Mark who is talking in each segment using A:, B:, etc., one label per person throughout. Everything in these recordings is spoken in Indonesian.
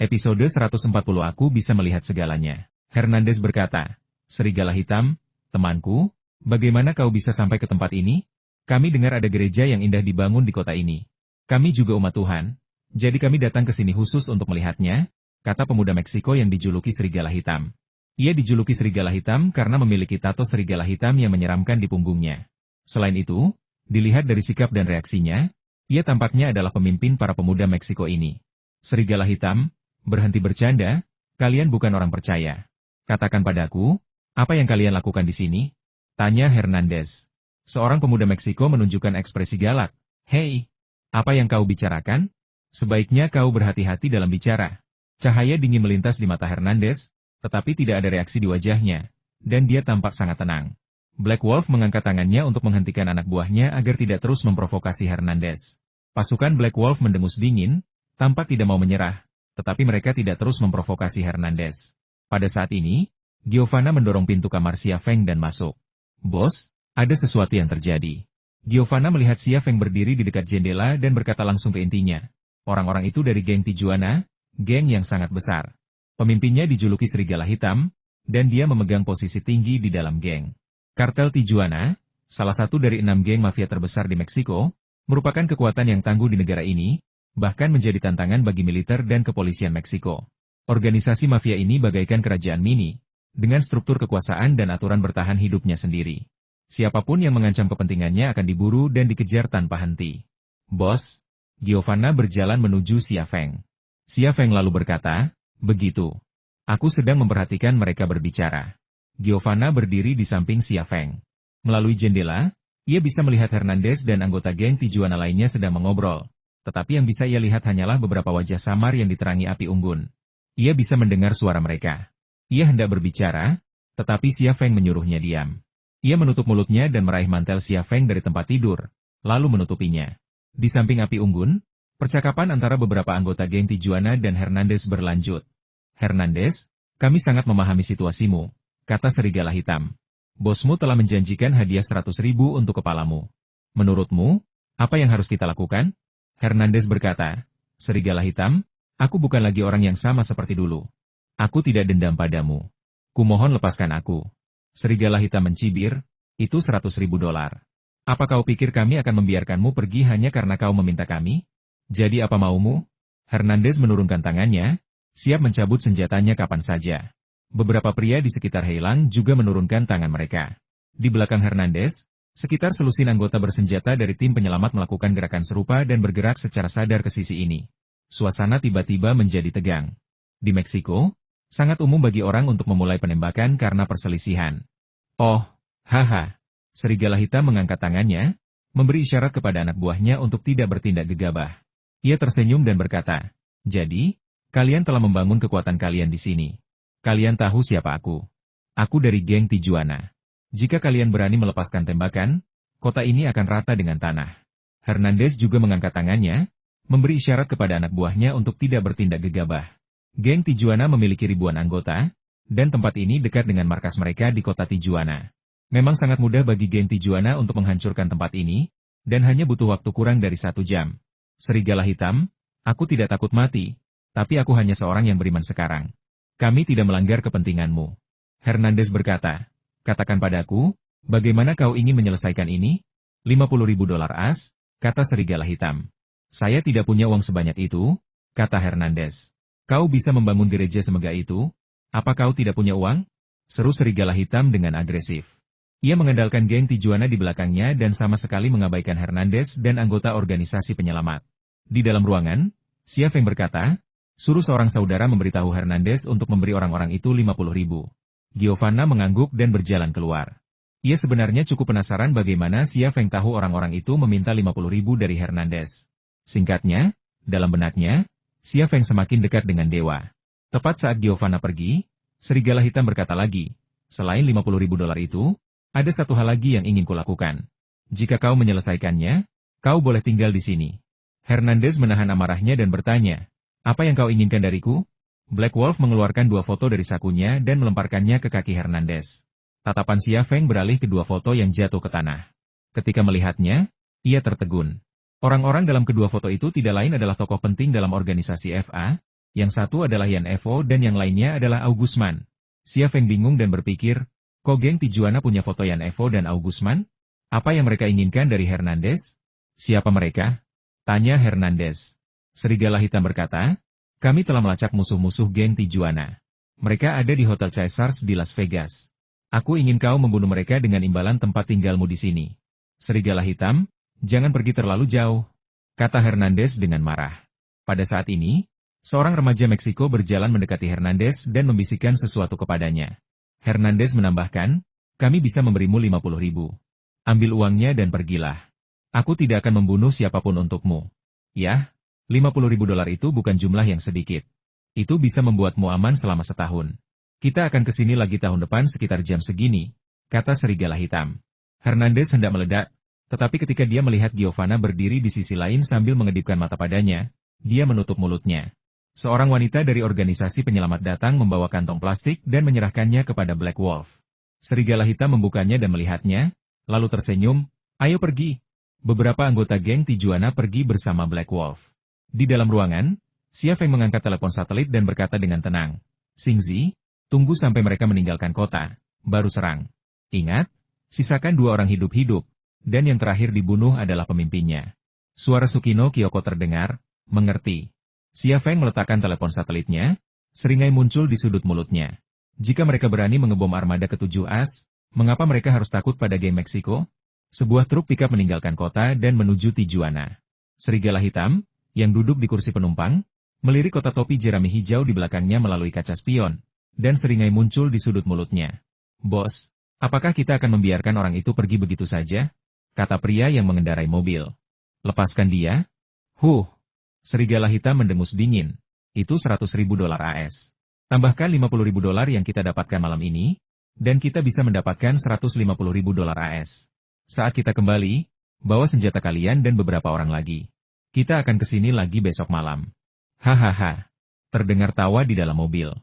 A: Episode 140 Aku bisa melihat segalanya. Hernandez berkata, Serigala Hitam, temanku, bagaimana kau bisa sampai ke tempat ini? Kami dengar ada gereja yang indah dibangun di kota ini. Kami juga umat Tuhan, jadi kami datang ke sini khusus untuk melihatnya, kata pemuda Meksiko yang dijuluki Serigala Hitam. Ia dijuluki Serigala Hitam karena memiliki tato serigala hitam yang menyeramkan di punggungnya. Selain itu, dilihat dari sikap dan reaksinya, ia tampaknya adalah pemimpin para pemuda Meksiko ini. Serigala Hitam, berhenti bercanda, kalian bukan orang percaya. Katakan padaku, apa yang kalian lakukan di sini? Tanya Hernandez. Seorang pemuda Meksiko menunjukkan ekspresi galak. Hei, apa yang kau bicarakan? Sebaiknya kau berhati-hati dalam bicara. Cahaya dingin melintas di mata Hernandez, tetapi tidak ada reaksi di wajahnya, dan dia tampak sangat tenang. Black Wolf mengangkat tangannya untuk menghentikan anak buahnya agar tidak terus memprovokasi Hernandez. Pasukan Black Wolf mendengus dingin, tampak tidak mau menyerah, tetapi mereka tidak terus memprovokasi Hernandez. Pada saat ini, Giovanna mendorong pintu kamar Xia Feng dan masuk. Bos, ada sesuatu yang terjadi. Giovanna melihat Xia Feng berdiri di dekat jendela dan berkata langsung ke intinya. Orang-orang itu dari geng Tijuana, geng yang sangat besar. Pemimpinnya dijuluki Serigala Hitam, dan dia memegang posisi tinggi di dalam geng. Kartel Tijuana, salah satu dari 6 geng mafia terbesar di Meksiko, merupakan kekuatan yang tangguh di negara ini, bahkan menjadi tantangan bagi militer dan kepolisian Meksiko. Organisasi mafia ini bagaikan kerajaan mini, dengan struktur kekuasaan dan aturan bertahan hidupnya sendiri. Siapapun yang mengancam kepentingannya akan diburu dan dikejar tanpa henti. Bos, Giovanna berjalan menuju Xia Feng. Xia Feng lalu berkata, begitu. Aku sedang memperhatikan mereka berbicara. Giovanna berdiri di samping Xia Feng. Melalui jendela, ia bisa melihat Hernandez dan anggota geng Tijuana lainnya sedang mengobrol. Tetapi yang bisa ia lihat hanyalah beberapa wajah samar yang diterangi api unggun. Ia bisa mendengar suara mereka. Ia hendak berbicara, tetapi Xia Feng menyuruhnya diam. Ia menutup mulutnya dan meraih mantel Xia Feng dari tempat tidur, lalu menutupinya. Di samping api unggun, percakapan antara beberapa anggota geng Tijuana dan Hernandez berlanjut. Hernandez, kami sangat memahami situasimu, kata Serigala Hitam. Bosmu telah menjanjikan hadiah 100.000 untuk kepalamu. Menurutmu, apa yang harus kita lakukan? Hernandez berkata, Serigala Hitam, aku bukan lagi orang yang sama seperti dulu. Aku tidak dendam padamu. Kumohon lepaskan aku. Serigala Hitam mencibir, itu 100.000 dolar. Apa kau pikir kami akan membiarkanmu pergi hanya karena kau meminta kami? Jadi apa maumu? Hernandez menurunkan tangannya, siap mencabut senjatanya kapan saja. Beberapa pria di sekitar Heilang juga menurunkan tangan mereka. Di belakang Hernandez, sekitar selusin anggota bersenjata dari tim penyelamat melakukan gerakan serupa dan bergerak secara sadar ke sisi ini. Suasana tiba-tiba menjadi tegang. Di Meksiko, sangat umum bagi orang untuk memulai penembakan karena perselisihan. Oh, haha. Serigala Hitam mengangkat tangannya, memberi isyarat kepada anak buahnya untuk tidak bertindak gegabah. Ia tersenyum dan berkata, jadi, kalian telah membangun kekuatan kalian di sini. Kalian tahu siapa aku. Aku dari geng Tijuana. Jika kalian berani melepaskan tembakan, kota ini akan rata dengan tanah. Hernandez juga mengangkat tangannya, memberi isyarat kepada anak buahnya untuk tidak bertindak gegabah. Geng Tijuana memiliki ribuan anggota, dan tempat ini dekat dengan markas mereka di kota Tijuana. Memang sangat mudah bagi geng Tijuana untuk menghancurkan tempat ini, dan hanya butuh waktu kurang dari 1 jam. Serigala Hitam, aku tidak takut mati, tapi aku hanya seorang yang beriman sekarang. Kami tidak melanggar kepentinganmu. Hernandez berkata, katakan padaku, bagaimana kau ingin menyelesaikan ini? 50.000 dolar as, kata Serigala Hitam. Saya tidak punya uang sebanyak itu, kata Hernandez. Kau bisa membangun gereja semegah itu? Apa kau tidak punya uang? Seru Serigala Hitam dengan agresif. Ia mengandalkan geng Tijuana di belakangnya dan sama sekali mengabaikan Hernandez dan anggota organisasi penyelamat. Di dalam ruangan, Xia Feng berkata, suruh seorang saudara memberitahu Hernandez untuk memberi orang-orang itu 50.000. Giovanna mengangguk dan berjalan keluar. Ia sebenarnya cukup penasaran bagaimana Xia Feng tahu orang-orang itu meminta 50.000 dari Hernandez. Singkatnya, dalam benaknya, Xia Feng semakin dekat dengan dewa. Tepat saat Giovanna pergi, Serigala Hitam berkata lagi, selain 50.000 dolar itu, ada satu hal lagi yang ingin kulakukan. Jika kau menyelesaikannya, kau boleh tinggal di sini. Hernandez menahan amarahnya dan bertanya, apa yang kau inginkan dariku? Black Wolf mengeluarkan 2 foto dari sakunya dan melemparkannya ke kaki Hernandez. Tatapan Xia Feng beralih ke 2 foto yang jatuh ke tanah. Ketika melihatnya, ia tertegun. Orang-orang dalam kedua foto itu tidak lain adalah tokoh penting dalam organisasi FA, Yang satu adalah Yan Evo dan yang lainnya adalah Augusman. Xia Feng bingung dan berpikir, kok geng Tijuana punya foto Yan Evo dan Augusman? Apa yang mereka inginkan dari Hernandez? Siapa mereka? Tanya Hernandez. Serigala Hitam berkata, kami telah melacak musuh-musuh geng Tijuana. Mereka ada di Hotel Caesars di Las Vegas. Aku ingin kau membunuh mereka dengan imbalan tempat tinggalmu di sini. Serigala Hitam, jangan pergi terlalu jauh, kata Hernandez dengan marah. Pada saat ini, seorang remaja Meksiko berjalan mendekati Hernandez dan membisikkan sesuatu kepadanya. Hernandez menambahkan, kami bisa memberimu 50.000. Ambil uangnya dan pergilah. Aku tidak akan membunuh siapapun untukmu. Yah, $50.000 itu bukan jumlah yang sedikit. Itu bisa membuatmu aman selama setahun. Kita akan kesini lagi tahun depan sekitar jam segini, kata Serigala Hitam. Hernandez hendak meledak, tetapi ketika dia melihat Giovanna berdiri di sisi lain sambil mengedipkan mata padanya, dia menutup mulutnya. Seorang wanita dari organisasi penyelamat datang membawa kantong plastik dan menyerahkannya kepada Black Wolf. Serigala Hitam membukanya dan melihatnya, lalu tersenyum, ayo pergi. Beberapa anggota geng Tijuana pergi bersama Black Wolf. Di dalam ruangan, Xia Feng mengangkat telepon satelit dan berkata dengan tenang, Xingzi, tunggu sampai mereka meninggalkan kota, baru serang. Ingat, sisakan 2 orang hidup-hidup, dan yang terakhir dibunuh adalah pemimpinnya. Suara Sukino Kyoko terdengar, mengerti. Xia Feng meletakkan telepon satelitnya, seringai muncul di sudut mulutnya. Jika mereka berani mengebom armada ke-7 As, mengapa mereka harus takut pada geng Meksiko? Sebuah truk pickup meninggalkan kota dan menuju Tijuana. Serigala Hitam, yang duduk di kursi penumpang, melirik kotak topi jerami hijau di belakangnya melalui kaca spion, dan seringai muncul di sudut mulutnya. Bos, apakah kita akan membiarkan orang itu pergi begitu saja? Kata pria yang mengendarai mobil. Lepaskan dia? Serigala Hitam mendengus dingin. Itu $100.000 AS. Tambahkan $50.000 yang kita dapatkan malam ini, dan kita bisa mendapatkan $150.000 AS. Saat kita kembali, bawa senjata kalian dan beberapa orang lagi. Kita akan kesini lagi besok malam. Hahaha. Terdengar tawa di dalam mobil.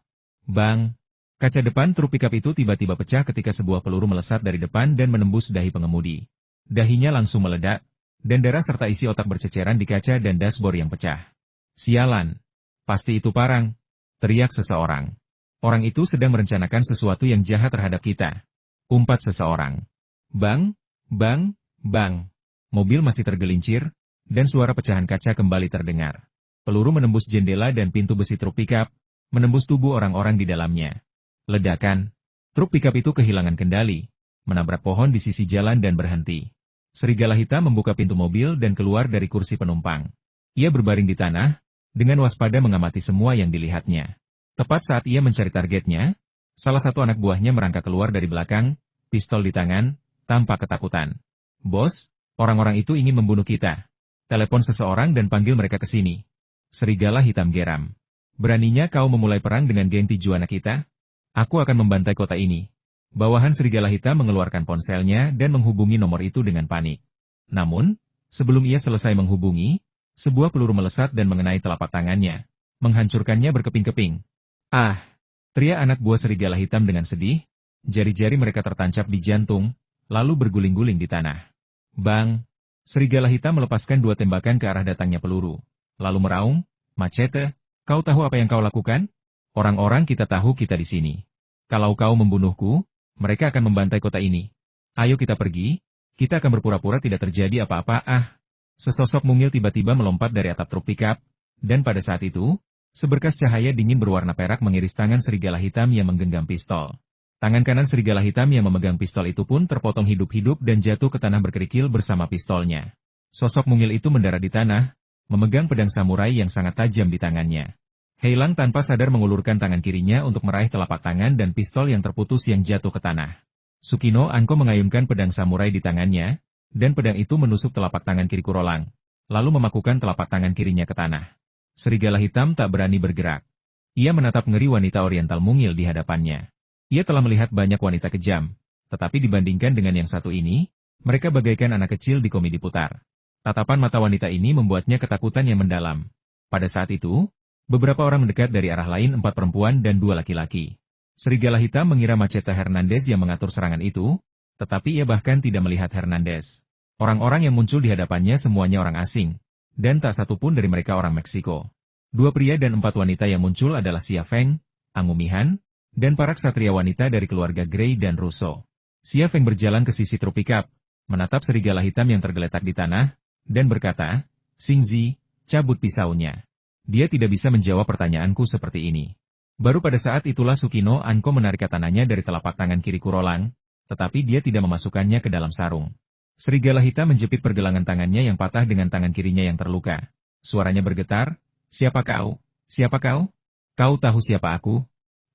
A: Bang! Kaca depan truk pickup itu tiba-tiba pecah ketika sebuah peluru melesat dari depan dan menembus dahi pengemudi. Dahinya langsung meledak, dan darah serta isi otak berceceran di kaca dan dashboard yang pecah. Sialan! Pasti itu Parang! Teriak seseorang. Orang itu sedang merencanakan sesuatu yang jahat terhadap kita. Umpat seseorang. Bang! Bang! Bang! Mobil masih tergelincir, dan suara pecahan kaca kembali terdengar. Peluru menembus jendela dan pintu besi truk pickup, menembus tubuh orang-orang di dalamnya. Ledakan. Truk pickup itu kehilangan kendali, menabrak pohon di sisi jalan dan berhenti. Serigala Hitam membuka pintu mobil dan keluar dari kursi penumpang. Ia berbaring di tanah, dengan waspada mengamati semua yang dilihatnya. Tepat saat ia mencari targetnya, salah satu anak buahnya merangkak keluar dari belakang, pistol di tangan, tanpa ketakutan. Bos, orang-orang itu ingin membunuh kita. Telepon seseorang dan panggil mereka ke sini. Serigala Hitam geram. Beraninya kau memulai perang dengan geng Tijuana kita? Aku akan membantai kota ini. Bawahan Serigala Hitam mengeluarkan ponselnya dan menghubungi nomor itu dengan panik. Namun, sebelum ia selesai menghubungi, sebuah peluru melesat dan mengenai telapak tangannya, menghancurkannya berkeping-keping. Ah! Teriak anak buah Serigala Hitam dengan sedih, jari-jari mereka tertancap di jantung, lalu berguling-guling di tanah. Bang! Serigala Hitam melepaskan 2 tembakan ke arah datangnya peluru, lalu meraung, Machete, kau tahu apa yang kau lakukan? Orang-orang kita tahu kita di sini. Kalau kau membunuhku, mereka akan membantai kota ini. Ayo kita pergi, kita akan berpura-pura tidak terjadi apa-apa. Sesosok mungil tiba-tiba melompat dari atap truk pickup, dan pada saat itu, seberkas cahaya dingin berwarna perak mengiris tangan Serigala Hitam yang menggenggam pistol. Tangan kanan Serigala Hitam yang memegang pistol itu pun terpotong hidup-hidup dan jatuh ke tanah berkerikil bersama pistolnya. Sosok mungil itu mendarat di tanah, memegang pedang samurai yang sangat tajam di tangannya. Heilang tanpa sadar mengulurkan tangan kirinya untuk meraih telapak tangan dan pistol yang terputus yang jatuh ke tanah. Sukino Anko mengayunkan pedang samurai di tangannya, dan pedang itu menusuk telapak tangan kiri Kurolang, lalu memakukan telapak tangan kirinya ke tanah. Serigala Hitam tak berani bergerak. Ia menatap ngeri wanita oriental mungil di hadapannya. Ia telah melihat banyak wanita kejam, tetapi dibandingkan dengan yang satu ini, mereka bagaikan anak kecil di komedi putar. Tatapan mata wanita ini membuatnya ketakutan yang mendalam. Pada saat itu, beberapa orang mendekat dari arah lain, 4 perempuan dan 2 laki-laki. Serigala Hitam mengira Machete Hernandez yang mengatur serangan itu, tetapi ia bahkan tidak melihat Hernandez. Orang-orang yang muncul di hadapannya semuanya orang asing, dan tak satu pun dari mereka orang Meksiko. Dua pria dan empat wanita yang muncul adalah Xia Feng, Angumihan, dan para ksatria wanita dari keluarga Grey dan Russo. Xia Feng berjalan ke sisi truk pickup, menatap serigala hitam yang tergeletak di tanah, dan berkata, Xingzi, cabut pisaunya. Dia tidak bisa menjawab pertanyaanku seperti ini. Baru pada saat itulah Sukino Anko menarik katananya dari telapak tangan kiri Kurolang, tetapi dia tidak memasukkannya ke dalam sarung. Serigala hitam menjepit pergelangan tangannya yang patah dengan tangan kirinya yang terluka. Suaranya bergetar, siapa kau? Siapa kau? Kau tahu siapa aku?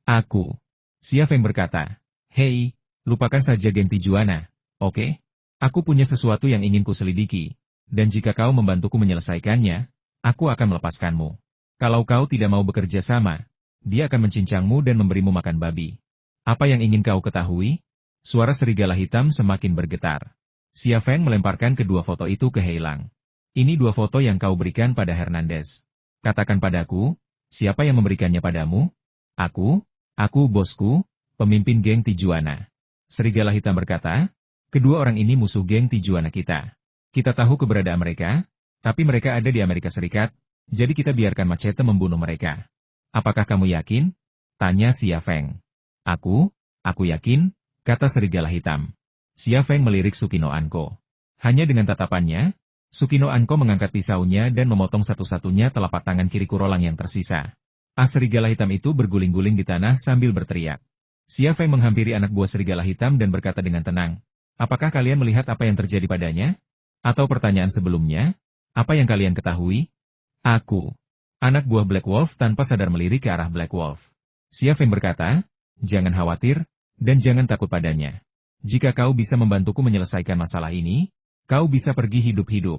A: Aku. Xia Feng berkata, hei, lupakan saja geng Tijuana, oke? Aku punya sesuatu yang ingin kuselidiki, dan jika kau membantuku menyelesaikannya, aku akan melepaskanmu. Kalau kau tidak mau bekerja sama, dia akan mencincangmu dan memberimu makan babi. Apa yang ingin kau ketahui? Suara serigala hitam semakin bergetar. Xia Feng melemparkan kedua foto itu ke Heilang. Ini dua foto yang kau berikan pada Hernandez. Katakan padaku, siapa yang memberikannya padamu? Aku bosku, pemimpin geng Tijuana. Serigala hitam berkata, kedua orang ini musuh geng Tijuana kita. Kita tahu keberadaan mereka, tapi mereka ada di Amerika Serikat, jadi kita biarkan Machete membunuh mereka. Apakah kamu yakin? Tanya Xia Feng. Aku yakin, kata serigala hitam. Xia Feng melirik Sukino Anko. Hanya dengan tatapannya, Sukino Anko mengangkat pisaunya dan memotong satu-satunya telapak tangan kiri Kurolang yang tersisa. Serigala hitam itu berguling-guling di tanah sambil berteriak. Xia Feng menghampiri anak buah serigala hitam dan berkata dengan tenang, apakah kalian melihat apa yang terjadi padanya? Atau pertanyaan sebelumnya, apa yang kalian ketahui? Aku. Anak buah Black Wolf tanpa sadar melirik ke arah Black Wolf. Xia Feng berkata, jangan khawatir, dan jangan takut padanya. Jika kau bisa membantuku menyelesaikan masalah ini, kau bisa pergi hidup-hidup.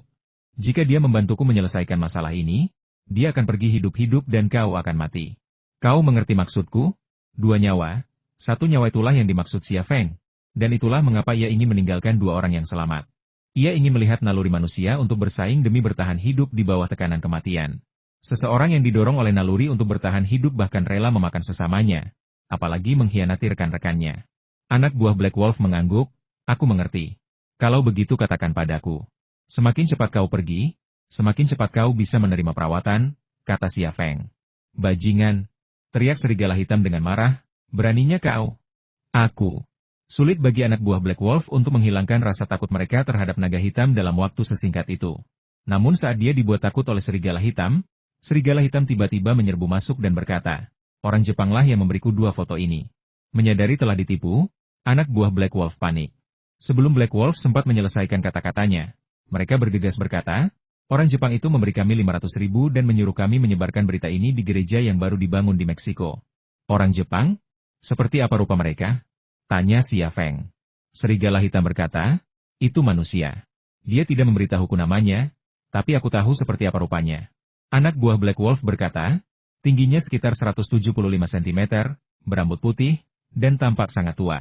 A: Jika dia membantuku menyelesaikan masalah ini, dia akan pergi hidup-hidup dan kau akan mati. Kau mengerti maksudku? Dua nyawa, satu nyawa itulah yang dimaksud Xia Feng, dan itulah mengapa ia ingin meninggalkan dua orang yang selamat. Ia ingin melihat naluri manusia untuk bersaing demi bertahan hidup di bawah tekanan kematian. Seseorang yang didorong oleh naluri untuk bertahan hidup bahkan rela memakan sesamanya, apalagi mengkhianati rekan-rekannya. Anak buah Black Wolf mengangguk, aku mengerti. Kalau begitu katakan padaku. Semakin cepat kau pergi, semakin cepat kau bisa menerima perawatan, kata Xia Feng. Bajingan, teriak serigala hitam dengan marah, beraninya kau? Aku. Sulit bagi anak buah Black Wolf untuk menghilangkan rasa takut mereka terhadap naga hitam dalam waktu sesingkat itu. Namun saat dia dibuat takut oleh serigala hitam tiba-tiba menyerbu masuk dan berkata, orang Jepanglah yang memberiku dua foto ini. Menyadari telah ditipu, anak buah Black Wolf panik. Sebelum Black Wolf sempat menyelesaikan kata-katanya, mereka bergegas berkata, orang Jepang itu memberi kami 500.000 dan menyuruh kami menyebarkan berita ini di gereja yang baru dibangun di Meksiko. Orang Jepang? Seperti apa rupa mereka? Tanya Xia Feng. Serigala hitam berkata, itu manusia. Dia tidak memberitahuku namanya, tapi aku tahu seperti apa rupanya. Anak buah Black Wolf berkata, tingginya sekitar 175 cm, berambut putih, dan tampak sangat tua.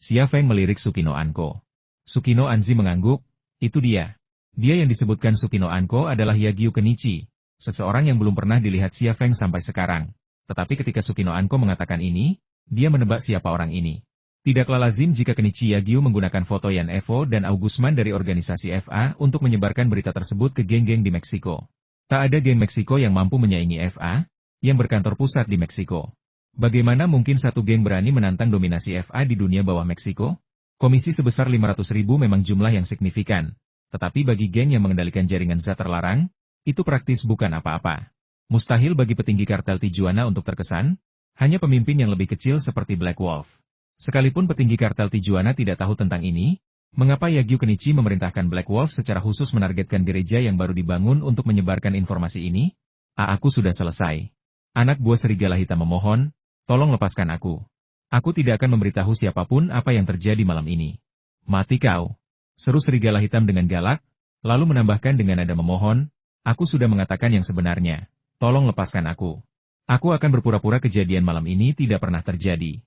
A: Xia Feng melirik Sukino Anko. Sukino Anzi mengangguk, itu dia. Dia yang disebutkan Sukino Anko adalah Yagyu Kenichi, seseorang yang belum pernah dilihat Xia Feng sampai sekarang. Tetapi ketika Sukino Anko mengatakan ini, dia menebak siapa orang ini. Tidaklah lazim jika Kenichi Yagyu menggunakan foto Yan Evo dan Augustman dari organisasi FA untuk menyebarkan berita tersebut ke geng-geng di Meksiko. Tak ada geng Meksiko yang mampu menyaingi FA, yang berkantor pusat di Meksiko. Bagaimana mungkin satu geng berani menantang dominasi FA di dunia bawah Meksiko? Komisi sebesar 500.000 memang jumlah yang signifikan. Tetapi bagi geng yang mengendalikan jaringan zat terlarang, itu praktis bukan apa-apa. Mustahil bagi petinggi kartel Tijuana untuk terkesan, hanya pemimpin yang lebih kecil seperti Black Wolf. Sekalipun petinggi kartel Tijuana tidak tahu tentang ini, mengapa Yagyu Kenichi memerintahkan Black Wolf secara khusus menargetkan gereja yang baru dibangun untuk menyebarkan informasi ini? Aku sudah selesai. Anak buah serigala hitam memohon, tolong lepaskan aku. Aku tidak akan memberitahu siapapun apa yang terjadi malam ini. Mati kau. Seru serigala hitam dengan galak, lalu menambahkan dengan nada memohon, aku sudah mengatakan yang sebenarnya. Tolong lepaskan aku. Aku akan berpura-pura kejadian malam ini tidak pernah terjadi.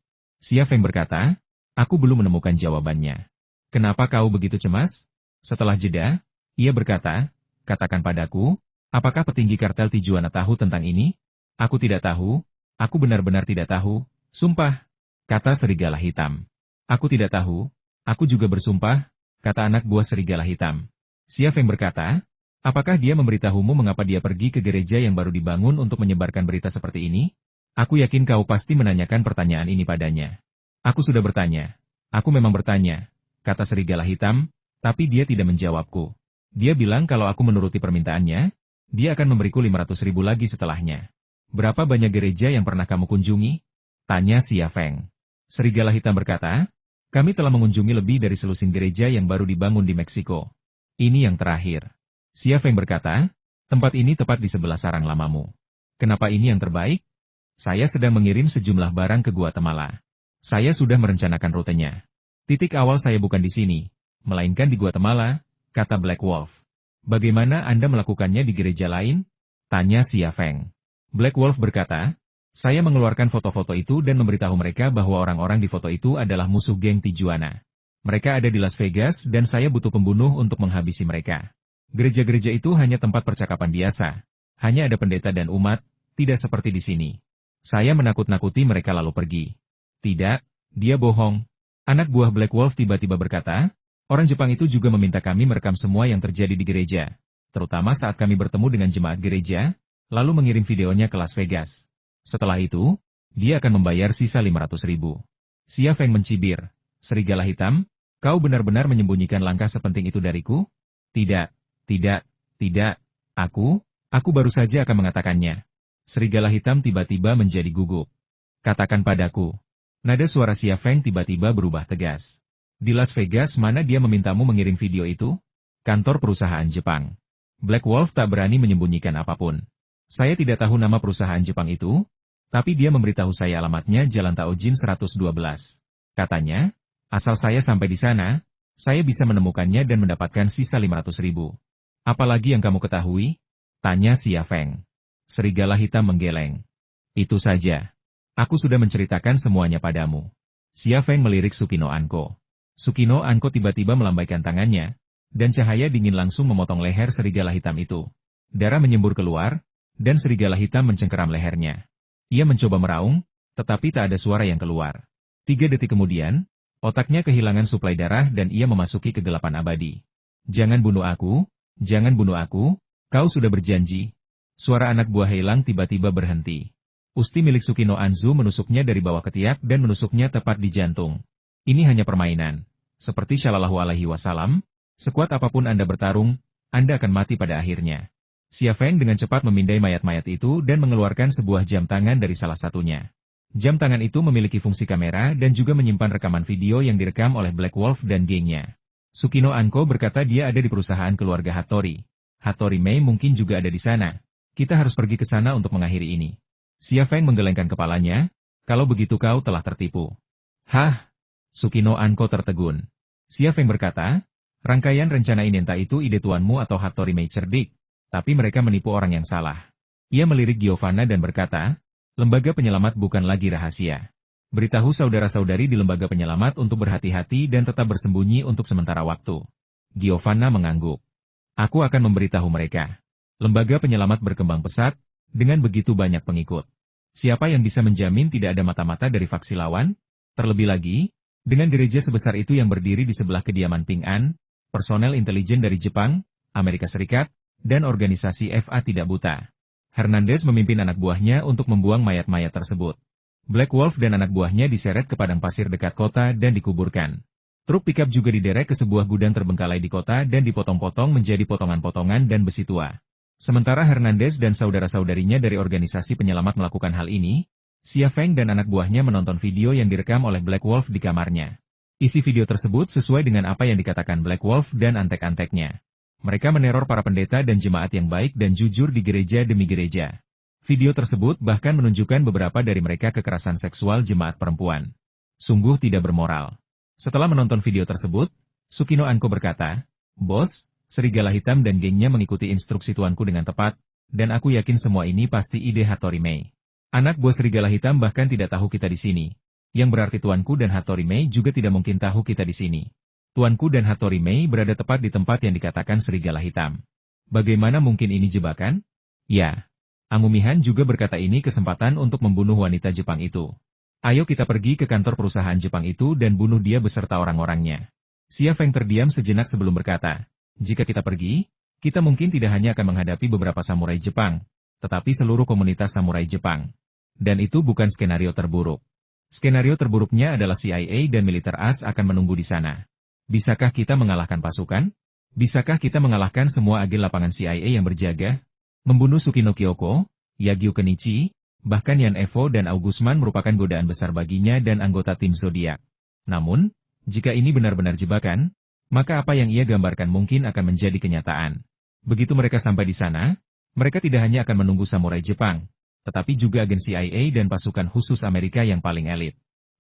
A: Xia Feng berkata, aku belum menemukan jawabannya. Kenapa kau begitu cemas? Setelah jeda, ia berkata, katakan padaku, apakah petinggi kartel Tijuana tahu tentang ini? Aku tidak tahu, aku benar-benar tidak tahu, sumpah, kata serigala hitam. Aku tidak tahu, aku juga bersumpah, kata anak buah serigala hitam. Xia Feng berkata, Apakah dia memberitahumu mengapa dia pergi ke gereja yang baru dibangun untuk menyebarkan berita seperti ini? Aku yakin kau pasti menanyakan pertanyaan ini padanya. Aku sudah bertanya. Aku memang bertanya, kata serigala hitam, tapi dia tidak menjawabku. Dia bilang kalau aku menuruti permintaannya, dia akan memberiku 500.000 lagi setelahnya. Berapa banyak gereja yang pernah kamu kunjungi? Tanya Xia Feng. Serigala hitam berkata, kami telah mengunjungi lebih dari selusin gereja yang baru dibangun di Meksiko. Ini yang terakhir. Xia Feng berkata, tempat ini tepat di sebelah sarang lamamu. Kenapa ini yang terbaik? Saya sedang mengirim sejumlah barang ke Guatemala. Saya sudah merencanakan rutenya. Titik awal saya bukan di sini, melainkan di Guatemala, kata Black Wolf. Bagaimana Anda melakukannya di gereja lain? Tanya Xia Feng. Black Wolf berkata, saya mengeluarkan foto-foto itu dan memberitahu mereka bahwa orang-orang di foto itu adalah musuh geng Tijuana. Mereka ada di Las Vegas dan saya butuh pembunuh untuk menghabisi mereka. Gereja-gereja itu hanya tempat percakapan biasa. Hanya ada pendeta dan umat, tidak seperti di sini. Saya menakut-nakuti mereka lalu pergi. Tidak, dia bohong. Anak buah Black Wolf tiba-tiba berkata, orang Jepang itu juga meminta kami merekam semua yang terjadi di gereja. Terutama saat kami bertemu dengan jemaat gereja, lalu mengirim videonya ke Las Vegas. Setelah itu, dia akan membayar sisa 500.000. Xia Feng mencibir, serigala hitam, kau benar-benar menyembunyikan langkah sepenting itu dariku? Tidak. Tidak, aku baru saja akan mengatakannya. Serigala hitam tiba-tiba menjadi gugup. Katakan padaku. Nada suara Xia Feng tiba-tiba berubah tegas. Di Las Vegas mana dia memintamu mengirim video itu? Kantor perusahaan Jepang. Black Wolf tak berani menyembunyikan apapun. Saya tidak tahu nama perusahaan Jepang itu, tapi dia memberitahu saya alamatnya Jalan Taojin 112. Katanya, asal saya sampai di sana, saya bisa menemukannya dan mendapatkan sisa 500.000. Apalagi yang kamu ketahui? Tanya Xia Feng. Serigala hitam menggeleng. Itu saja. Aku sudah menceritakan semuanya padamu. Xia Feng melirik Sukino Anko. Sukino Anko tiba-tiba melambaikan tangannya, dan cahaya dingin langsung memotong leher serigala hitam itu. Darah menyembur keluar, dan serigala hitam mencengkeram lehernya. Ia mencoba meraung, tetapi tak ada suara yang keluar. 3 detik kemudian, otaknya kehilangan suplai darah dan ia memasuki kegelapan abadi. Jangan bunuh aku. Jangan bunuh aku, kau sudah berjanji. Suara anak buah Heilang tiba-tiba berhenti. Usti milik Sukino Anzu menusuknya dari bawah ketiak dan menusuknya tepat di jantung. Ini hanya permainan. Seperti Shallallahu Alaihi Wasallam, sekuat apapun Anda bertarung, Anda akan mati pada akhirnya. Xia Feng dengan cepat memindai mayat-mayat itu dan mengeluarkan sebuah jam tangan dari salah satunya. Jam tangan itu memiliki fungsi kamera dan juga menyimpan rekaman video yang direkam oleh Black Wolf dan gengnya. Sukino Anko berkata dia ada di perusahaan keluarga Hattori. Hattori Mei mungkin juga ada di sana. Kita harus pergi ke sana untuk mengakhiri ini. Xia Feng menggelengkan kepalanya, kalau begitu kau telah tertipu. Hah? Sukino Anko tertegun. Xia Feng berkata, rangkaian rencana ini entah itu ide tuanmu atau Hattori Mei cerdik, tapi mereka menipu orang yang salah. Ia melirik Giovanna dan berkata, lembaga penyelamat bukan lagi rahasia. Beritahu saudara-saudari di lembaga penyelamat untuk berhati-hati dan tetap bersembunyi untuk sementara waktu. Giovanna mengangguk. Aku akan memberitahu mereka. Lembaga penyelamat berkembang pesat, dengan begitu banyak pengikut. Siapa yang bisa menjamin tidak ada mata-mata dari faksi lawan? Terlebih lagi, dengan gereja sebesar itu yang berdiri di sebelah kediaman Ping An, personel intelijen dari Jepang, Amerika Serikat, dan organisasi FA tidak buta. Hernandez memimpin anak buahnya untuk membuang mayat-mayat tersebut. Black Wolf dan anak buahnya diseret ke padang pasir dekat kota dan dikuburkan. Truk pikap juga diderek ke sebuah gudang terbengkalai di kota dan dipotong-potong menjadi potongan-potongan dan besi tua. Sementara Hernandez dan saudara-saudarinya dari organisasi penyelamat melakukan hal ini, Xia Feng dan anak buahnya menonton video yang direkam oleh Black Wolf di kamarnya. Isi video tersebut sesuai dengan apa yang dikatakan Black Wolf dan antek-anteknya. Mereka meneror para pendeta dan jemaat yang baik dan jujur di gereja demi gereja. Video tersebut bahkan menunjukkan beberapa dari mereka kekerasan seksual jemaat perempuan. Sungguh tidak bermoral. Setelah menonton video tersebut, Sukino Anko berkata, Bos, serigala hitam dan gengnya mengikuti instruksi tuanku dengan tepat, dan aku yakin semua ini pasti ide Hattori Mei. Anak buah serigala hitam bahkan tidak tahu kita di sini. Yang berarti tuanku dan Hattori Mei juga tidak mungkin tahu kita di sini. Tuanku dan Hattori Mei berada tepat di tempat yang dikatakan serigala hitam. Bagaimana mungkin ini jebakan? Ya. Amumihan juga berkata ini kesempatan untuk membunuh wanita Jepang itu. Ayo kita pergi ke kantor perusahaan Jepang itu dan bunuh dia beserta orang-orangnya. Xia Feng terdiam sejenak sebelum berkata, jika kita pergi, Kita mungkin tidak hanya akan menghadapi beberapa samurai Jepang, tetapi seluruh komunitas samurai Jepang. Dan itu bukan skenario terburuk. Skenario terburuknya adalah CIA dan militer AS akan menunggu di sana. Bisakah kita mengalahkan pasukan? Bisakah kita mengalahkan semua agen lapangan CIA yang berjaga? Membunuh Tsukino Kyoko, Yagyu Kenichi, bahkan Yan Evo dan Augusman merupakan godaan besar baginya dan anggota tim Zodiac. Namun, jika ini benar-benar jebakan, maka apa yang ia gambarkan mungkin akan menjadi kenyataan. Begitu mereka sampai di sana, mereka tidak hanya akan menunggu samurai Jepang, tetapi juga agen CIA dan pasukan khusus Amerika yang paling elit.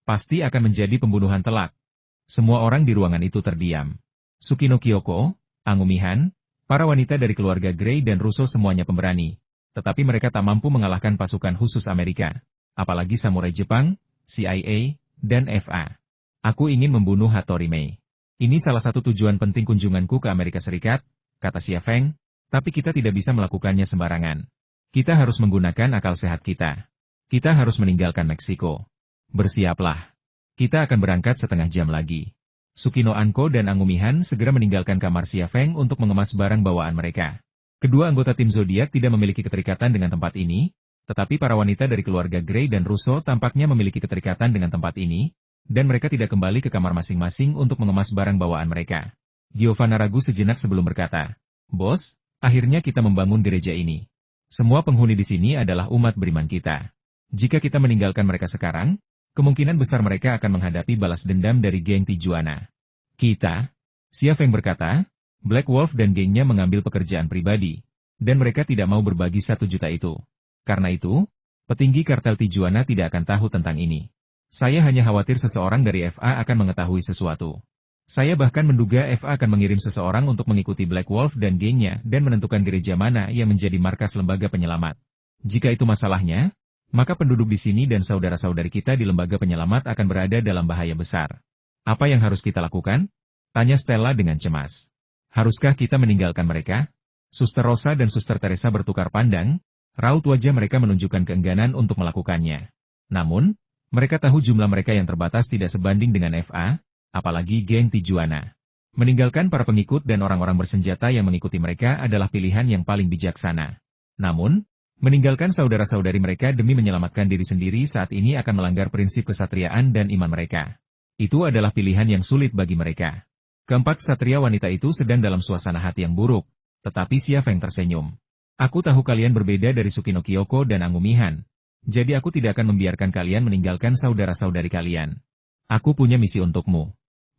A: Pasti akan menjadi pembunuhan telak. Semua orang di ruangan itu terdiam. Tsukino Kyoko, Angumihan, para wanita dari keluarga Grey dan Russo semuanya pemberani, tetapi mereka tak mampu mengalahkan pasukan khusus Amerika, apalagi samurai Jepang, CIA, dan FA. Aku ingin membunuh Hattori Mei. Ini salah satu tujuan penting kunjunganku ke Amerika Serikat, kata Xia Feng, tapi kita tidak bisa melakukannya sembarangan. Kita harus menggunakan akal sehat kita. Kita harus meninggalkan Meksiko. Bersiaplah. Kita akan berangkat setengah jam lagi. Tsukino Anko dan Angumihan segera meninggalkan kamar Xia Feng untuk mengemas barang bawaan mereka. Kedua anggota tim Zodiac tidak memiliki keterikatan dengan tempat ini, tetapi para wanita dari keluarga Grey dan Russo tampaknya memiliki keterikatan dengan tempat ini, dan mereka tidak kembali ke kamar masing-masing untuk mengemas barang bawaan mereka. Giovanna ragu sejenak sebelum berkata, "Bos, akhirnya kita membangun gereja ini. Semua penghuni di sini adalah umat beriman kita. Jika kita meninggalkan mereka sekarang, kemungkinan besar mereka akan menghadapi balas dendam dari geng Tijuana. Kita," Xia Feng berkata, "Black Wolf dan gengnya mengambil pekerjaan pribadi, dan mereka tidak mau berbagi 1 juta itu. Karena itu, petinggi kartel Tijuana tidak akan tahu tentang ini. Saya hanya khawatir seseorang dari FA akan mengetahui sesuatu. Saya bahkan menduga FA akan mengirim seseorang untuk mengikuti Black Wolf dan gengnya dan menentukan gereja mana yang menjadi markas lembaga penyelamat. Jika itu masalahnya, maka penduduk di sini dan saudara-saudari kita di lembaga penyelamat akan berada dalam bahaya besar. Apa yang harus kita lakukan?" tanya Stella dengan cemas. "Haruskah kita meninggalkan mereka?" Suster Rosa dan Suster Teresa bertukar pandang, raut wajah mereka menunjukkan keengganan untuk melakukannya. Namun, mereka tahu jumlah mereka yang terbatas tidak sebanding dengan FA, apalagi geng Tijuana. Meninggalkan para pengikut dan orang-orang bersenjata yang mengikuti mereka adalah pilihan yang paling bijaksana. Namun, meninggalkan saudara-saudari mereka demi menyelamatkan diri sendiri saat ini akan melanggar prinsip kesatriaan dan iman mereka. Itu adalah pilihan yang sulit bagi mereka. Keempat ksatria wanita itu sedang dalam suasana hati yang buruk, tetapi Xia Feng tersenyum. "Aku tahu kalian berbeda dari Tsukino Kyoko dan Angumihan, jadi aku tidak akan membiarkan kalian meninggalkan saudara-saudari kalian. Aku punya misi untukmu."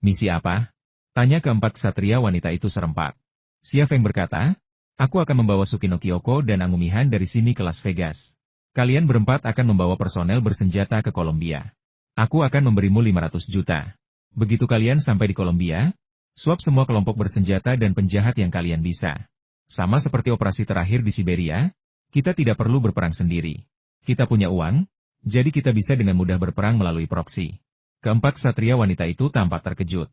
A: "Misi apa?" tanya keempat ksatria wanita itu serempak. Xia Feng berkata, "Aku akan membawa Tsukino Kyoko dan Angumihan dari sini ke Las Vegas. Kalian berempat akan membawa personel bersenjata ke Kolombia. Aku akan memberimu 500 juta. Begitu kalian sampai di Kolombia, suap semua kelompok bersenjata dan penjahat yang kalian bisa. Sama seperti operasi terakhir di Siberia, kita tidak perlu berperang sendiri. Kita punya uang, jadi kita bisa dengan mudah berperang melalui proksi." Keempat ksatria wanita itu tampak terkejut.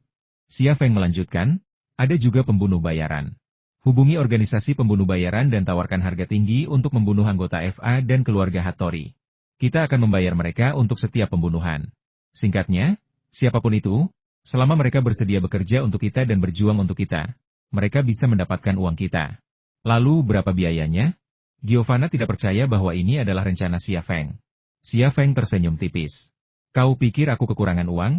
A: Xia Feng melanjutkan, "Ada juga pembunuh bayaran. Hubungi organisasi pembunuh bayaran dan tawarkan harga tinggi untuk membunuh anggota FA dan keluarga Hattori. Kita akan membayar mereka untuk setiap pembunuhan. Singkatnya, siapapun itu, selama mereka bersedia bekerja untuk kita dan berjuang untuk kita, mereka bisa mendapatkan uang kita." "Lalu berapa biayanya?" Giovanna tidak percaya bahwa ini adalah rencana Xia Feng. Xia Feng tersenyum tipis. "Kau pikir aku kekurangan uang?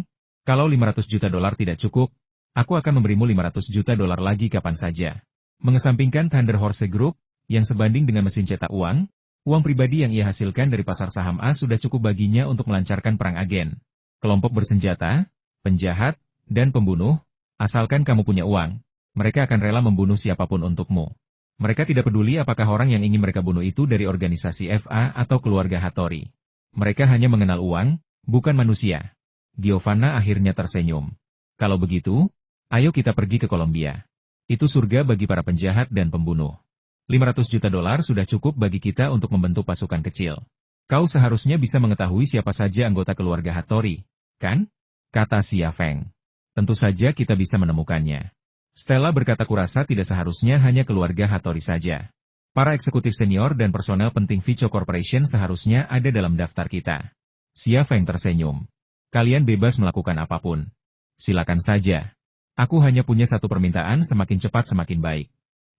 A: Kalau 500 juta dolar tidak cukup, aku akan memberimu 500 juta dolar lagi kapan saja." Mengesampingkan Thunder Horse Group, yang sebanding dengan mesin cetak uang pribadi yang ia hasilkan dari pasar saham A sudah cukup baginya untuk melancarkan perang agen, kelompok bersenjata, penjahat, dan pembunuh. Asalkan kamu punya uang, mereka akan rela membunuh siapapun untukmu. Mereka tidak peduli apakah orang yang ingin mereka bunuh itu dari organisasi FA atau keluarga Hattori. Mereka hanya mengenal uang, bukan manusia. Giovanna akhirnya tersenyum. "Kalau begitu, ayo kita pergi ke Kolombia. Itu surga bagi para penjahat dan pembunuh. 500 juta dolar sudah cukup bagi kita untuk membentuk pasukan kecil. Kau seharusnya bisa mengetahui siapa saja anggota keluarga Hattori, kan?" kata Xia Feng. "Tentu saja kita bisa menemukannya." Stella berkata, "Kurasa tidak seharusnya hanya keluarga Hattori saja. Para eksekutif senior dan personel penting Vico Corporation seharusnya ada dalam daftar kita." Xia Feng tersenyum. "Kalian bebas melakukan apapun. Silakan saja. Aku hanya punya satu permintaan, semakin cepat semakin baik.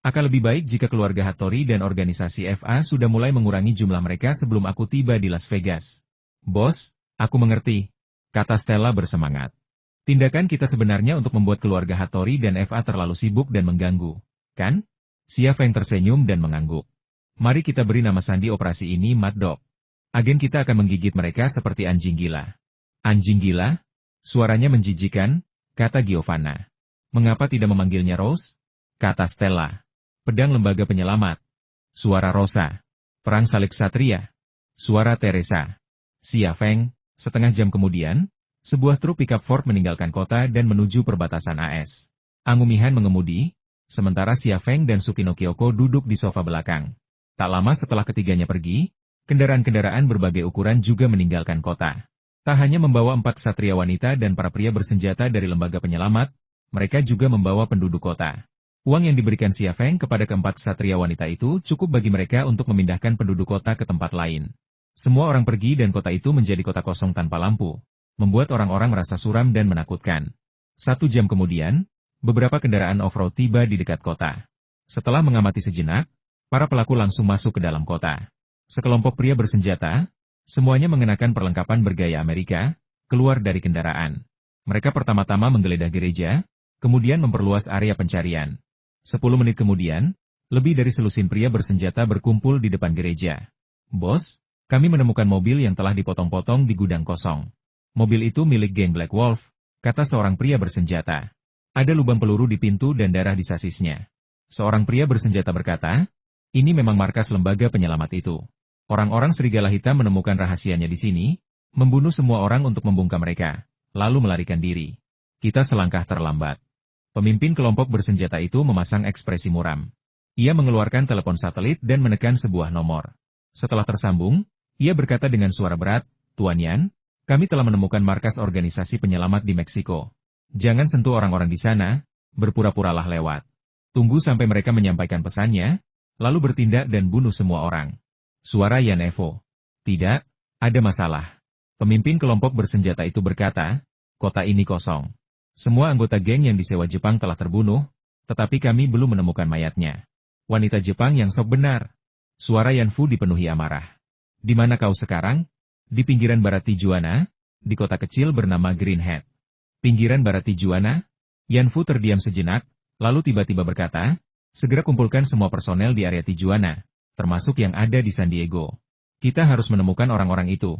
A: Akan lebih baik jika keluarga Hattori dan organisasi FA sudah mulai mengurangi jumlah mereka sebelum aku tiba di Las Vegas. Bos, aku mengerti, kata Stella bersemangat. Tindakan kita sebenarnya untuk membuat keluarga Hattori dan FA terlalu sibuk dan mengganggu, kan? Xia Feng tersenyum dan mengangguk. Mari kita beri nama sandi operasi ini Mad Dog. Agen kita akan menggigit mereka seperti anjing gila. Anjing gila? Suaranya menjijikan, kata Giovanna. Mengapa tidak memanggilnya Rose? Kata Stella. Pedang lembaga penyelamat. Suara Rosa. Perang salib Satria. Suara Teresa. Xia Feng. Setengah jam kemudian, sebuah truk pickup Ford meninggalkan kota dan menuju perbatasan AS. Angumihan mengemudi, sementara Xia Feng dan Tsukino Kyoko duduk di sofa belakang. Tak lama setelah ketiganya pergi, kendaraan-kendaraan berbagai ukuran juga meninggalkan kota. Tak hanya membawa 4 ksatria wanita dan para pria bersenjata dari lembaga penyelamat, mereka juga membawa penduduk kota. Uang yang diberikan Xia Feng kepada keempat ksatria wanita itu cukup bagi mereka untuk memindahkan penduduk kota ke tempat lain. Semua orang pergi dan kota itu menjadi kota kosong tanpa lampu, membuat orang-orang merasa suram dan menakutkan. 1 jam kemudian, beberapa kendaraan off-road tiba di dekat kota. Setelah mengamati sejenak, para pelaku langsung masuk ke dalam kota. Sekelompok pria bersenjata, semuanya mengenakan perlengkapan bergaya Amerika, keluar dari kendaraan. Mereka pertama-tama menggeledah gereja, kemudian memperluas area pencarian. 10 menit kemudian, lebih dari selusin pria bersenjata berkumpul di depan gereja. Bos, kami menemukan mobil yang telah dipotong-potong di gudang kosong. Mobil itu milik geng Black Wolf, kata seorang pria bersenjata. Ada lubang peluru di pintu dan darah di sasisnya. Seorang pria bersenjata berkata, ini memang markas lembaga penyelamat itu. Orang-orang serigala hitam menemukan rahasianya di sini, membunuh semua orang untuk membungkam mereka, lalu melarikan diri. Kita selangkah terlambat. Pemimpin kelompok bersenjata itu memasang ekspresi muram. Ia mengeluarkan telepon satelit dan menekan sebuah nomor. Setelah tersambung, ia berkata dengan suara berat, Tuan Yan, kami telah menemukan markas organisasi penyelamat di Meksiko. Jangan sentuh orang-orang di sana, berpura-puralah lewat. Tunggu sampai mereka menyampaikan pesannya, lalu bertindak dan bunuh semua orang. Suara Yan Evo. Tidak, ada masalah. Pemimpin kelompok bersenjata itu berkata, kota ini kosong. Semua anggota geng yang disewa Jepang telah terbunuh, tetapi kami belum menemukan mayatnya. Wanita Jepang yang sok benar. Suara Yan Fu dipenuhi amarah. Di mana kau sekarang? Di pinggiran barat Tijuana, di kota kecil bernama Greenhead. Pinggiran barat Tijuana? Yan Fu terdiam sejenak, lalu tiba-tiba berkata, segera kumpulkan semua personel di area Tijuana, termasuk yang ada di San Diego. Kita harus menemukan orang-orang itu.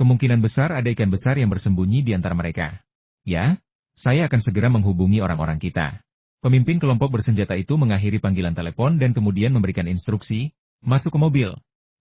A: Kemungkinan besar ada ikan besar yang bersembunyi di antara mereka. Ya? Saya akan segera menghubungi orang-orang kita. Pemimpin kelompok bersenjata itu mengakhiri panggilan telepon dan kemudian memberikan instruksi, masuk ke mobil.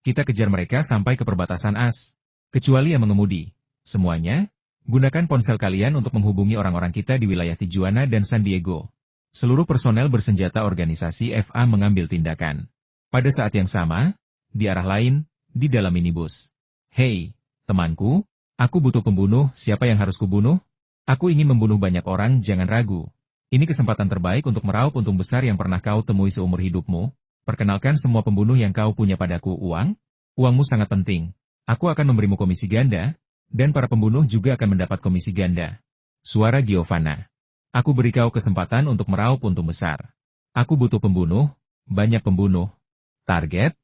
A: Kita kejar mereka sampai ke perbatasan AS. Kecuali yang mengemudi. Semuanya, gunakan ponsel kalian untuk menghubungi orang-orang kita di wilayah Tijuana dan San Diego. Seluruh personel bersenjata organisasi FA mengambil tindakan. Pada saat yang sama, di arah lain, di dalam minibus. Hei, temanku, aku butuh pembunuh, siapa yang harus kubunuh? Aku ingin membunuh banyak orang, jangan ragu. Ini kesempatan terbaik untuk meraup untung besar yang pernah kau temui seumur hidupmu. Perkenalkan semua pembunuh yang kau punya padaku. Uang? Uangmu sangat penting. Aku akan memberimu komisi ganda, dan para pembunuh juga akan mendapat komisi ganda. Suara Giovanna. Aku beri kau kesempatan untuk meraup untung besar. Aku butuh pembunuh, banyak pembunuh. Target?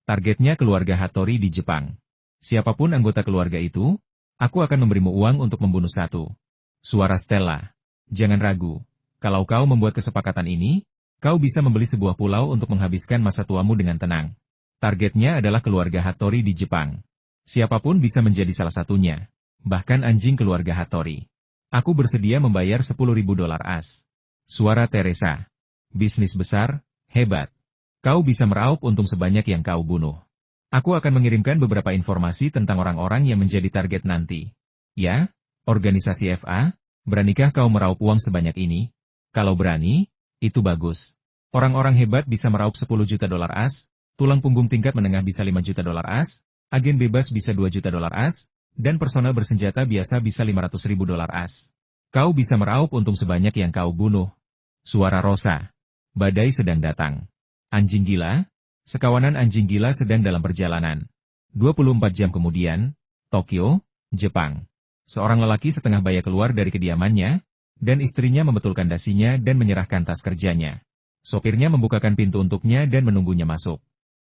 A: Targetnya keluarga Hattori di Jepang. Siapapun anggota keluarga itu, aku akan memberimu uang untuk membunuh satu. Suara Stella. Jangan ragu. Kalau kau membuat kesepakatan ini, kau bisa membeli sebuah pulau untuk menghabiskan masa tuamu dengan tenang. Targetnya adalah keluarga Hattori di Jepang. Siapapun bisa menjadi salah satunya. Bahkan anjing keluarga Hattori. Aku bersedia membayar $10.000 AS. Suara Teresa. Bisnis besar, hebat. Kau bisa meraup untung sebanyak yang kau bunuh. Aku akan mengirimkan beberapa informasi tentang orang-orang yang menjadi target nanti. Ya? Organisasi FA, beranikah kau meraup uang sebanyak ini? Kalau berani, itu bagus. Orang-orang hebat bisa meraup $10 juta AS, tulang punggung tingkat menengah bisa $5 juta AS, agen bebas bisa $2 juta AS, dan personel bersenjata biasa bisa $500.000 AS. Kau bisa meraup untung sebanyak yang kau bunuh. Suara Rosa. Badai sedang datang. Anjing gila? Sekawanan anjing gila sedang dalam perjalanan. 24 jam kemudian, Tokyo, Jepang. Seorang lelaki setengah baya keluar dari kediamannya, dan istrinya membetulkan dasinya dan menyerahkan tas kerjanya. Sopirnya membukakan pintu untuknya dan menunggunya masuk.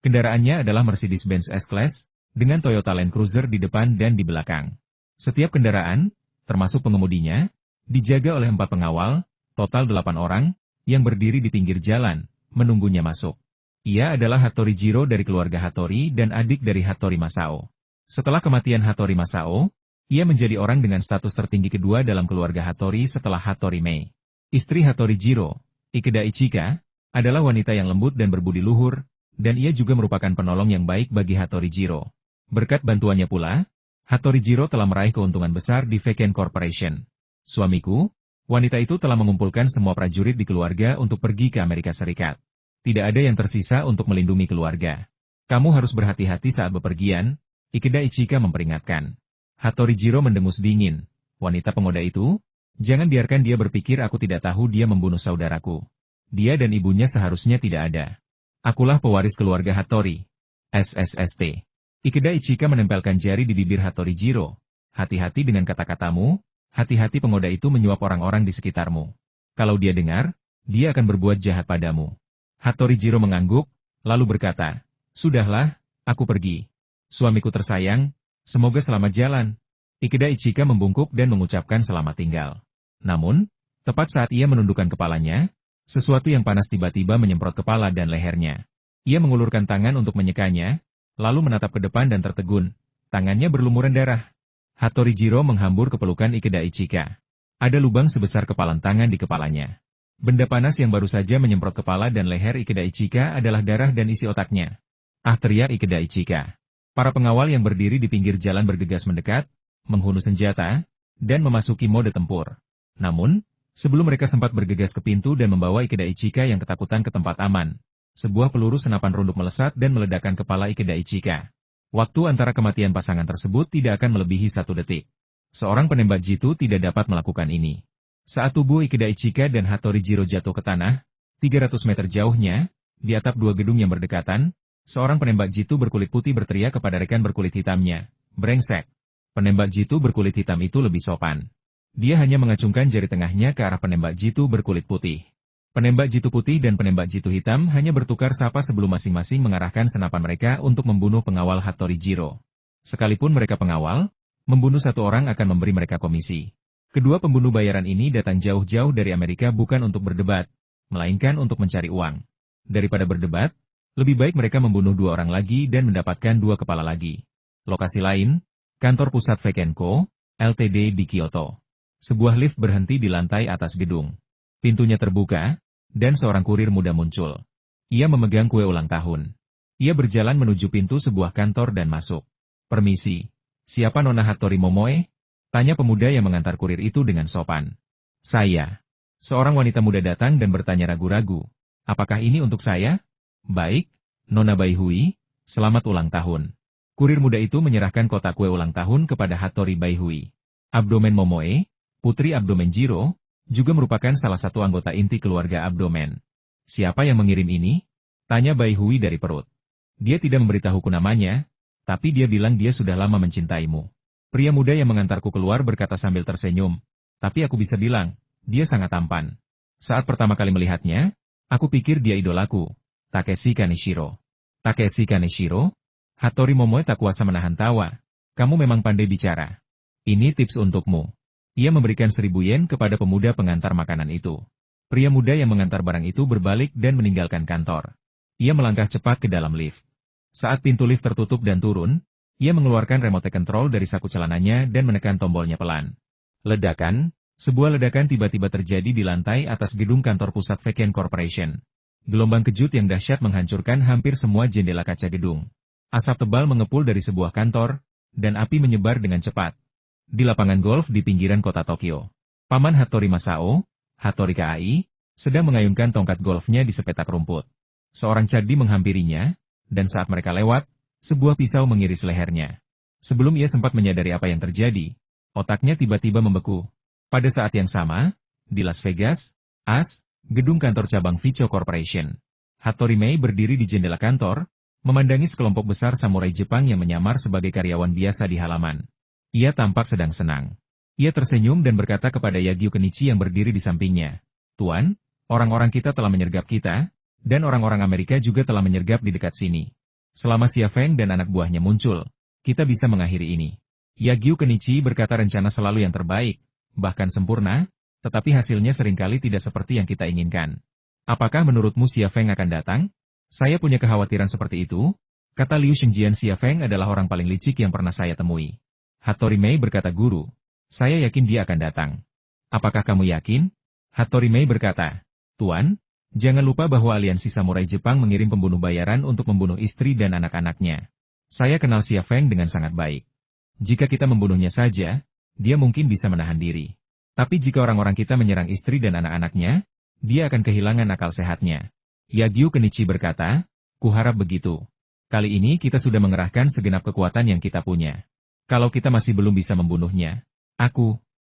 A: Kendaraannya adalah Mercedes-Benz S-Class, dengan Toyota Land Cruiser di depan dan di belakang. Setiap kendaraan, termasuk pengemudinya, dijaga oleh 4 pengawal, total 8 orang, yang berdiri di pinggir jalan, menunggunya masuk. Ia adalah Hattori Jiro dari keluarga Hattori dan adik dari Hattori Masao. Setelah kematian Hattori Masao, ia menjadi orang dengan status tertinggi kedua dalam keluarga Hattori setelah Hattori Mei. Istri Hattori Jiro, Ikeda Ichika, adalah wanita yang lembut dan berbudi luhur, dan ia juga merupakan penolong yang baik bagi Hattori Jiro. Berkat bantuannya pula, Hattori Jiro telah meraih keuntungan besar di Veken Corporation. Suamiku, wanita itu telah mengumpulkan semua prajurit di keluarga untuk pergi ke Amerika Serikat. Tidak ada yang tersisa untuk melindungi keluarga. Kamu harus berhati-hati saat bepergian, Ikeda Ichika memperingatkan. Hattori Jiro mendengus dingin. Wanita pemuda itu, jangan biarkan dia berpikir aku tidak tahu dia membunuh saudaraku. Dia dan ibunya seharusnya tidak ada. Akulah pewaris keluarga Hattori. SSST. Ikeda Ichika menempelkan jari di bibir Hattori Jiro. Hati-hati dengan kata-katamu, hati-hati pemuda itu menyuap orang-orang di sekitarmu. Kalau dia dengar, dia akan berbuat jahat padamu. Hattori Jiro mengangguk, lalu berkata, sudahlah, aku pergi. Suamiku tersayang, semoga selamat jalan. Ikeda Ichika membungkuk dan mengucapkan selamat tinggal. Namun, tepat saat ia menundukkan kepalanya, sesuatu yang panas tiba-tiba menyemprot kepala dan lehernya. Ia mengulurkan tangan untuk menyekanya, lalu menatap ke depan dan tertegun. Tangannya berlumuran darah. Hattori Jiro menghambur ke pelukan Ikeda Ichika. Ada lubang sebesar kepalan tangan di kepalanya. Benda panas yang baru saja menyemprot kepala dan leher Ikeda Ichika adalah darah dan isi otaknya. Ah, teriak Ikeda Ichika. Para pengawal yang berdiri di pinggir jalan bergegas mendekat, menghunus senjata, dan memasuki mode tempur. Namun, sebelum mereka sempat bergegas ke pintu dan membawa Ikeda Ichika yang ketakutan ke tempat aman, sebuah peluru senapan runduk melesat dan meledakkan kepala Ikeda Ichika. Waktu antara kematian pasangan tersebut tidak akan melebihi 1 detik. Seorang penembak jitu tidak dapat melakukan ini. Saat tubuh Ikeda Ichika dan Hattori Jiro jatuh ke tanah, 300 meter jauhnya, di atap 2 gedung yang berdekatan, seorang penembak jitu berkulit putih berteriak kepada rekan berkulit hitamnya, brengsek. Penembak jitu berkulit hitam itu lebih sopan. Dia hanya mengacungkan jari tengahnya ke arah penembak jitu berkulit putih. Penembak jitu putih dan penembak jitu hitam hanya bertukar sapa sebelum masing-masing mengarahkan senapan mereka untuk membunuh pengawal Hattori Jiro. Sekalipun mereka pengawal, membunuh 1 orang akan memberi mereka komisi. Kedua pembunuh bayaran ini datang jauh-jauh dari Amerika bukan untuk berdebat, melainkan untuk mencari uang. Daripada berdebat, lebih baik mereka membunuh 2 orang lagi dan mendapatkan 2 kepala lagi. Lokasi lain, kantor pusat Vekenco, Ltd di Kyoto. Sebuah lift berhenti di lantai atas gedung. Pintunya terbuka, dan seorang kurir muda muncul. Ia memegang kue ulang tahun. Ia berjalan menuju pintu sebuah kantor dan masuk. Permisi, siapa Nona Hattori Momoe? Tanya pemuda yang mengantar kurir itu dengan sopan. Saya. Seorang wanita muda datang dan bertanya ragu-ragu. Apakah ini untuk saya? Baik, Nona Baihui, selamat ulang tahun. Kurir muda itu menyerahkan kotak kue ulang tahun kepada Hattori Baihui. Abdomen Momoe, putri Abdomen Jiro, juga merupakan salah satu anggota inti keluarga Abdomen. Siapa yang mengirim ini? Tanya Baihui dari perut. Dia tidak memberitahuku namanya, tapi dia bilang dia sudah lama mencintaimu. Pria muda yang mengantarku keluar berkata sambil tersenyum, tapi aku bisa bilang, dia sangat tampan. Saat pertama kali melihatnya, aku pikir dia idolaku, Takeshi Kaneshiro. Takeshi Kaneshiro? Hattori Momoe tak kuasa menahan tawa. Kamu memang pandai bicara. Ini tips untukmu. Ia memberikan 1000 yen kepada pemuda pengantar makanan itu. Pria muda yang mengantar barang itu berbalik dan meninggalkan kantor. Ia melangkah cepat ke dalam lift. Saat pintu lift tertutup dan turun, ia mengeluarkan remote control dari saku celananya dan menekan tombolnya pelan. Ledakan, sebuah ledakan tiba-tiba terjadi di lantai atas gedung kantor pusat Veken Corporation. Gelombang kejut yang dahsyat menghancurkan hampir semua jendela kaca gedung. Asap tebal mengepul dari sebuah kantor, dan api menyebar dengan cepat. Di lapangan golf di pinggiran kota Tokyo, Paman Hattori Masao, Hattori Kai, sedang mengayunkan tongkat golfnya di sepetak rumput. Seorang cadi menghampirinya, dan saat mereka lewat, sebuah pisau mengiris lehernya. Sebelum ia sempat menyadari apa yang terjadi, otaknya tiba-tiba membeku. Pada saat yang sama, di Las Vegas, gedung kantor cabang Vico Corporation, Hattori Mei berdiri di jendela kantor, memandangi sekelompok besar samurai Jepang yang menyamar sebagai karyawan biasa di halaman. Ia tampak sedang senang. Ia tersenyum dan berkata kepada Yagyu Kenichi yang berdiri di sampingnya, Tuan, Orang-orang kita telah menyergap kita, dan orang-orang Amerika juga telah menyergap di dekat sini. Selama Xia Feng dan anak buahnya muncul, kita bisa mengakhiri ini. Yagyu Kenichi berkata rencana selalu yang terbaik, bahkan sempurna, tetapi hasilnya seringkali tidak seperti yang kita inginkan. Apakah menurutmu Xia Feng akan datang? Saya punya kekhawatiran seperti itu, kata Liu Xingjian. Xia Feng adalah orang paling licik yang pernah saya temui. Hattori Mei berkata, Guru, saya yakin dia akan datang. Apakah kamu yakin? Hattori Mei berkata, Tuan, jangan lupa bahwa aliansi samurai Jepang mengirim pembunuh bayaran untuk membunuh istri dan anak-anaknya. Saya kenal Xia Feng dengan sangat baik. Jika kita membunuhnya saja, dia mungkin bisa menahan diri. Tapi jika orang-orang kita menyerang istri dan anak-anaknya, dia akan kehilangan akal sehatnya. Yagyu Kenichi berkata, kuharap begitu. Kali ini kita sudah mengerahkan segenap kekuatan yang kita punya. Kalau kita masih belum bisa membunuhnya,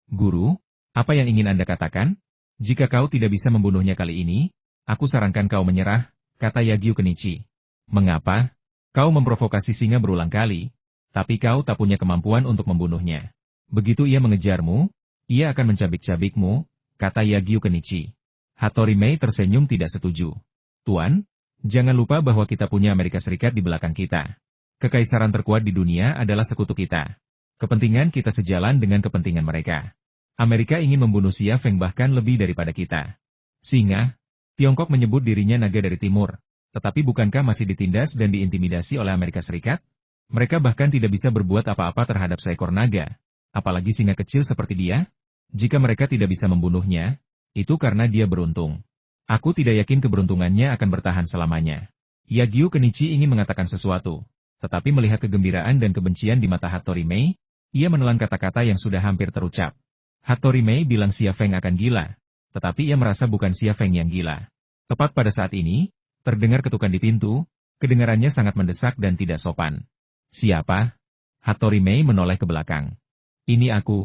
A: Guru, apa yang ingin Anda katakan? Jika kau tidak bisa membunuhnya kali ini, aku sarankan kau menyerah, kata Yagyu Kenichi. Mengapa? Kau memprovokasi singa berulang kali, tapi kau tak punya kemampuan untuk membunuhnya. Begitu ia mengejarmu, ia akan mencabik-cabikmu, kata Yagyu Kenichi. Hattori Mei tersenyum tidak setuju. Tuan, jangan lupa bahwa kita punya Amerika Serikat di belakang kita. Kekaisaran terkuat di dunia adalah sekutu kita. Kepentingan kita sejalan dengan kepentingan mereka. Amerika ingin membunuh Xia Feng bahkan lebih daripada kita. Singa, Tiongkok menyebut dirinya naga dari timur, tetapi bukankah masih ditindas dan diintimidasi oleh Amerika Serikat? Mereka bahkan tidak bisa berbuat apa-apa terhadap seekor naga, apalagi singa kecil seperti dia. Jika mereka tidak bisa membunuhnya, itu karena dia beruntung. Aku tidak yakin keberuntungannya akan bertahan selamanya. Yagyu Kenichi ingin mengatakan sesuatu, tetapi melihat kegembiraan dan kebencian di mata Hattori Mei, ia menelan kata-kata yang sudah hampir terucap. Hattori Mei bilang Xia Feng akan gila, tetapi ia merasa bukan Xia Feng yang gila. Tepat pada saat ini, terdengar ketukan di pintu, kedengarannya sangat mendesak dan tidak sopan. Siapa? Hattori Mei menoleh ke belakang. Ini aku,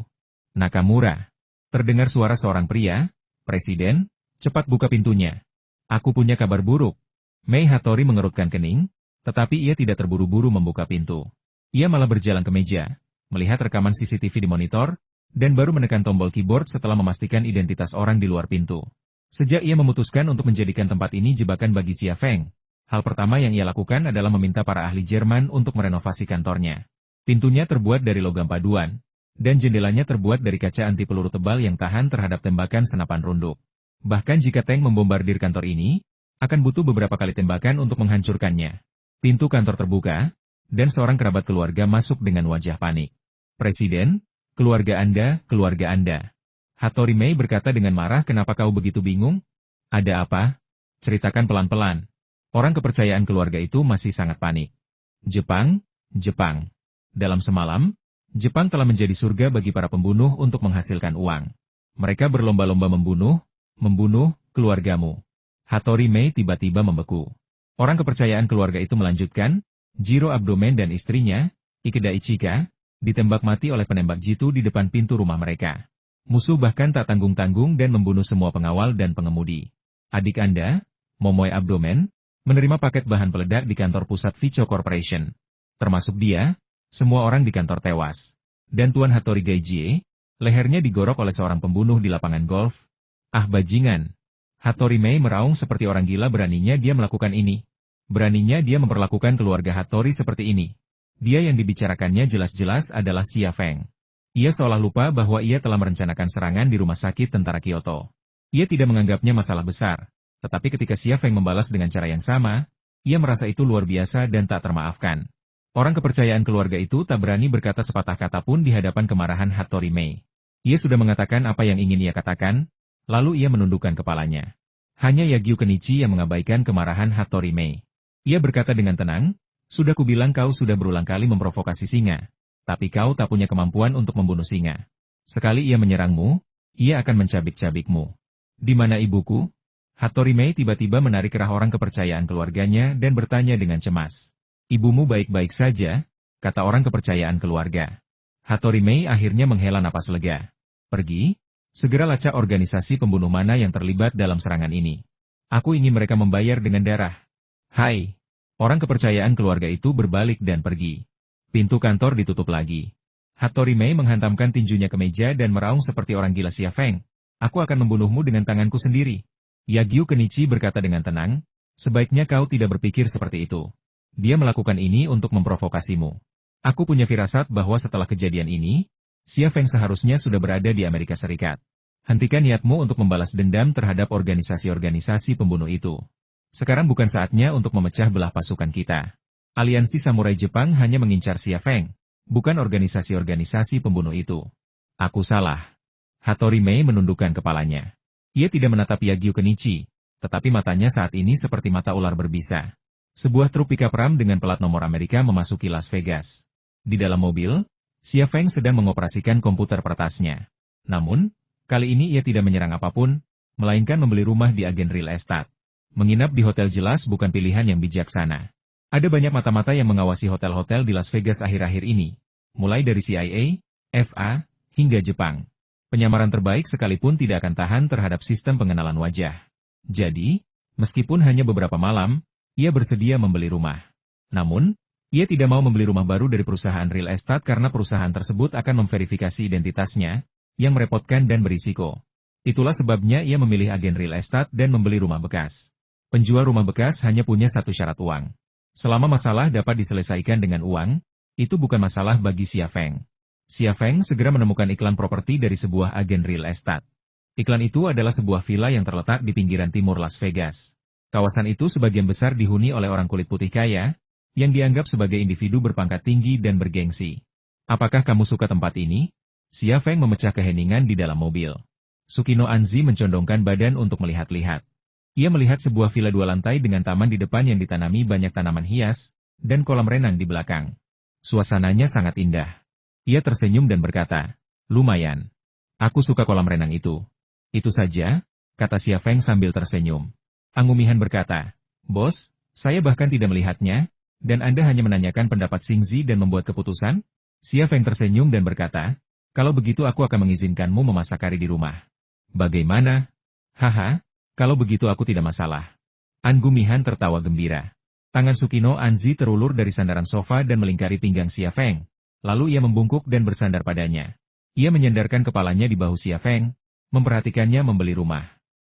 A: Nakamura. Terdengar suara seorang pria, Presiden, cepat buka pintunya. Aku punya kabar buruk. Mei Hattori mengerutkan kening, tetapi ia tidak terburu-buru membuka pintu. Ia malah berjalan ke meja, melihat rekaman CCTV di monitor, dan baru menekan tombol keyboard setelah memastikan identitas orang di luar pintu. Sejak ia memutuskan untuk menjadikan tempat ini jebakan bagi Xia Feng, hal pertama yang ia lakukan adalah meminta para ahli Jerman untuk merenovasi kantornya. Pintunya terbuat dari logam paduan, dan jendelanya terbuat dari kaca anti peluru tebal yang tahan terhadap tembakan senapan runduk. Bahkan jika tank membombardir kantor ini, akan butuh beberapa kali tembakan untuk menghancurkannya. Pintu kantor terbuka, dan seorang kerabat keluarga masuk dengan wajah panik. Presiden, keluarga Anda. Hattori Mei berkata dengan marah, kenapa kau begitu bingung? Ada apa? Ceritakan pelan-pelan. Orang kepercayaan keluarga itu masih sangat panik. Jepang. Dalam semalam, Jepang telah menjadi surga bagi para pembunuh untuk menghasilkan uang. Mereka berlomba-lomba membunuh keluargamu. Hattori Mei tiba-tiba membeku. Orang kepercayaan keluarga itu melanjutkan, Jiro Abdomen dan istrinya, Ikeda Ichika, ditembak mati oleh penembak jitu di depan pintu rumah mereka. Musuh bahkan tak tanggung-tanggung dan membunuh semua pengawal dan pengemudi. Adik Anda, Momoe Abdomen, menerima paket bahan peledak di kantor pusat Vico Corporation. Termasuk dia, semua orang di kantor tewas. Dan Tuan Hattori Gaijie, lehernya digorok oleh seorang pembunuh di lapangan golf. Ah bajingan. Hattori Mei meraung seperti orang gila. Beraninya dia melakukan ini. Beraninya dia memperlakukan keluarga Hattori seperti ini. Dia yang dibicarakannya jelas-jelas adalah Xia Feng. Ia seolah lupa bahwa ia telah merencanakan serangan di rumah sakit tentara Kyoto. Ia tidak menganggapnya masalah besar. Tetapi ketika Xia Feng membalas dengan cara yang sama, ia merasa itu luar biasa dan tak termaafkan. Orang kepercayaan keluarga itu tak berani berkata sepatah kata pun di hadapan kemarahan Hattori Mei. Ia sudah mengatakan apa yang ingin ia katakan, lalu ia menundukkan kepalanya. Hanya Yagyu Kenichi yang mengabaikan kemarahan Hattori Mei. Ia berkata dengan tenang, sudah kubilang kau sudah berulang kali memprovokasi singa, tapi kau tak punya kemampuan untuk membunuh singa. Sekali ia menyerangmu, ia akan mencabik-cabikmu. Di mana ibuku? Hattori Mei tiba-tiba menarik kerah orang kepercayaan keluarganya dan bertanya dengan cemas. Ibumu baik-baik saja, kata orang kepercayaan keluarga. Hattori Mei akhirnya menghela napas lega. Pergi, segera lacak organisasi pembunuh mana yang terlibat dalam serangan ini. Aku ingin mereka membayar dengan darah. Hai. Orang kepercayaan keluarga itu berbalik dan pergi. Pintu kantor ditutup lagi. Hattori Mei menghantamkan tinjunya ke meja dan meraung seperti orang gila. Xia Feng, aku akan membunuhmu dengan tanganku sendiri. Yagyu Kenichi berkata dengan tenang, sebaiknya kau tidak berpikir seperti itu. Dia melakukan ini untuk memprovokasimu. Aku punya firasat bahwa setelah kejadian ini, Xia Feng seharusnya sudah berada di Amerika Serikat. Hentikan niatmu untuk membalas dendam terhadap organisasi-organisasi pembunuh itu. Sekarang bukan saatnya untuk memecah belah pasukan kita. Aliansi Samurai Jepang hanya mengincar Xia Feng, bukan organisasi-organisasi pembunuh itu. Aku salah. Hattori Mei menundukkan kepalanya. Ia tidak menatap Yagyu Kenichi, tetapi matanya saat ini seperti mata ular berbisa. Sebuah truk pickup Ram dengan plat nomor Amerika memasuki Las Vegas. Di dalam mobil, Xia Feng sedang mengoperasikan komputer peretasnya. Namun, kali ini ia tidak menyerang apapun, melainkan membeli rumah di agen real estate. Menginap di hotel jelas bukan pilihan yang bijaksana. Ada banyak mata-mata yang mengawasi hotel-hotel di Las Vegas akhir-akhir ini, mulai dari CIA, FA, hingga Jepang. Penyamaran terbaik sekalipun tidak akan tahan terhadap sistem pengenalan wajah. Jadi, meskipun hanya beberapa malam, ia bersedia membeli rumah. Namun, ia tidak mau membeli rumah baru dari perusahaan real estate karena perusahaan tersebut akan memverifikasi identitasnya, yang merepotkan dan berisiko. Itulah sebabnya ia memilih agen real estate dan membeli rumah bekas. Penjual rumah bekas hanya punya satu syarat uang. Selama masalah dapat diselesaikan dengan uang, itu bukan masalah bagi Xia Feng. Xia Feng segera menemukan iklan properti dari sebuah agen real estate. Iklan itu adalah sebuah villa yang terletak di pinggiran timur Las Vegas. Kawasan itu sebagian besar dihuni oleh orang kulit putih kaya, yang dianggap sebagai individu berpangkat tinggi dan bergengsi. Apakah kamu suka tempat ini? Xia Feng memecah keheningan di dalam mobil. Sukino Anzi mencondongkan badan untuk melihat-lihat. Ia melihat sebuah villa 2 lantai dengan taman di depan yang ditanami banyak tanaman hias, dan kolam renang di belakang. Suasananya sangat indah. Ia tersenyum dan berkata, lumayan. Aku suka kolam renang itu. Itu saja, kata Xia Feng sambil tersenyum. Angumihan berkata, bos, saya bahkan tidak melihatnya, dan Anda hanya menanyakan pendapat Xingzi dan membuat keputusan? Xia Feng tersenyum dan berkata, kalau begitu aku akan mengizinkanmu memasak kari di rumah. Bagaimana? Haha, kalau begitu aku tidak masalah. Angumihan tertawa gembira. Tangan Sukino Anzi terulur dari sandaran sofa dan melingkari pinggang Xia Feng. Lalu ia membungkuk dan bersandar padanya. Ia menyandarkan kepalanya di bahu Xia Feng, memperhatikannya membeli rumah.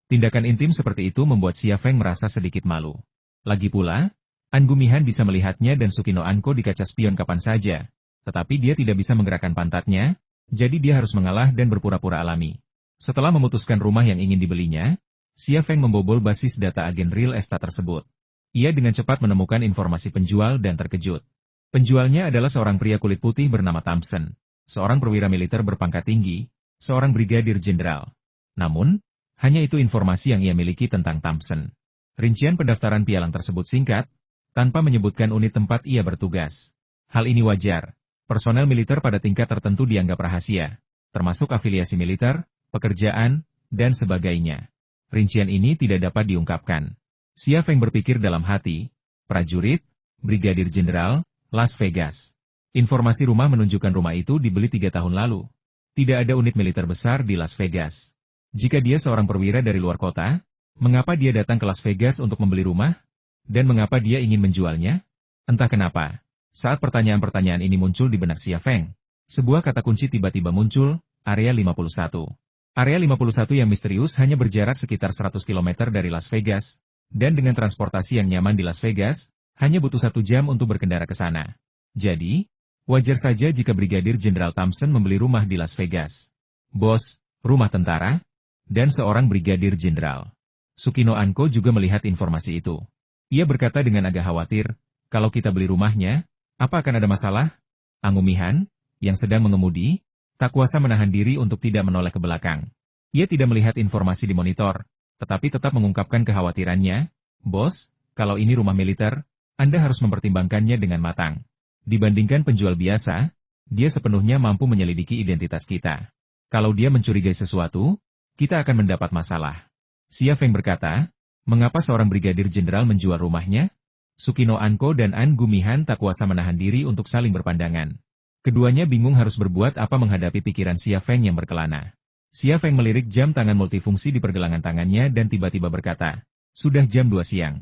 A: Tindakan intim seperti itu membuat Xia Feng merasa sedikit malu. Lagi pula, Angumihan bisa melihatnya dan Sukino Anko di kaca spion kapan saja, tetapi dia tidak bisa menggerakkan pantatnya, jadi dia harus mengalah dan berpura-pura alami. Setelah memutuskan rumah yang ingin dibelinya, Xia Feng membobol basis data agen real estate tersebut. Ia dengan cepat menemukan informasi penjual dan terkejut. Penjualnya adalah seorang pria kulit putih bernama Thompson, seorang perwira militer berpangkat tinggi, seorang brigadir jenderal. Namun, hanya itu informasi yang ia miliki tentang Thompson. Rincian pendaftaran pialang tersebut singkat, tanpa menyebutkan unit tempat ia bertugas. Hal ini wajar. Personel militer pada tingkat tertentu dianggap rahasia, termasuk afiliasi militer, pekerjaan, dan sebagainya. Rincian ini tidak dapat diungkapkan. Xia Feng berpikir dalam hati, prajurit, brigadir jenderal, Las Vegas. Informasi rumah menunjukkan rumah itu dibeli 3 tahun lalu. Tidak ada unit militer besar di Las Vegas. Jika dia seorang perwira dari luar kota, mengapa dia datang ke Las Vegas untuk membeli rumah? Dan mengapa dia ingin menjualnya? Entah kenapa, saat pertanyaan-pertanyaan ini muncul di benak Xia Feng, sebuah kata kunci tiba-tiba muncul, Area 51. Area 51 yang misterius hanya berjarak sekitar 100 km dari Las Vegas, dan dengan transportasi yang nyaman di Las Vegas, hanya butuh 1 jam untuk berkendara ke sana. Jadi, wajar saja jika Brigadir Jenderal Thompson membeli rumah di Las Vegas. Bos, rumah tentara, dan seorang Brigadir Jenderal. Sukino Anko juga melihat informasi itu. Ia berkata dengan agak khawatir, kalau kita beli rumahnya, apa akan ada masalah? Angumihan, yang sedang mengemudi, tak kuasa menahan diri untuk tidak menoleh ke belakang. Ia tidak melihat informasi di monitor, tetapi tetap mengungkapkan kekhawatirannya, bos, kalau ini rumah militer, Anda harus mempertimbangkannya dengan matang. Dibandingkan penjual biasa, dia sepenuhnya mampu menyelidiki identitas kita. Kalau dia mencurigai sesuatu, kita akan mendapat masalah. Xia Feng berkata, mengapa seorang brigadir jenderal menjual rumahnya? Sukino Anko dan An Gumihan tak kuasa menahan diri untuk saling berpandangan. Keduanya bingung harus berbuat apa menghadapi pikiran Xia Feng yang berkelana. Xia Feng melirik jam tangan multifungsi di pergelangan tangannya dan tiba-tiba berkata, sudah jam 2 siang.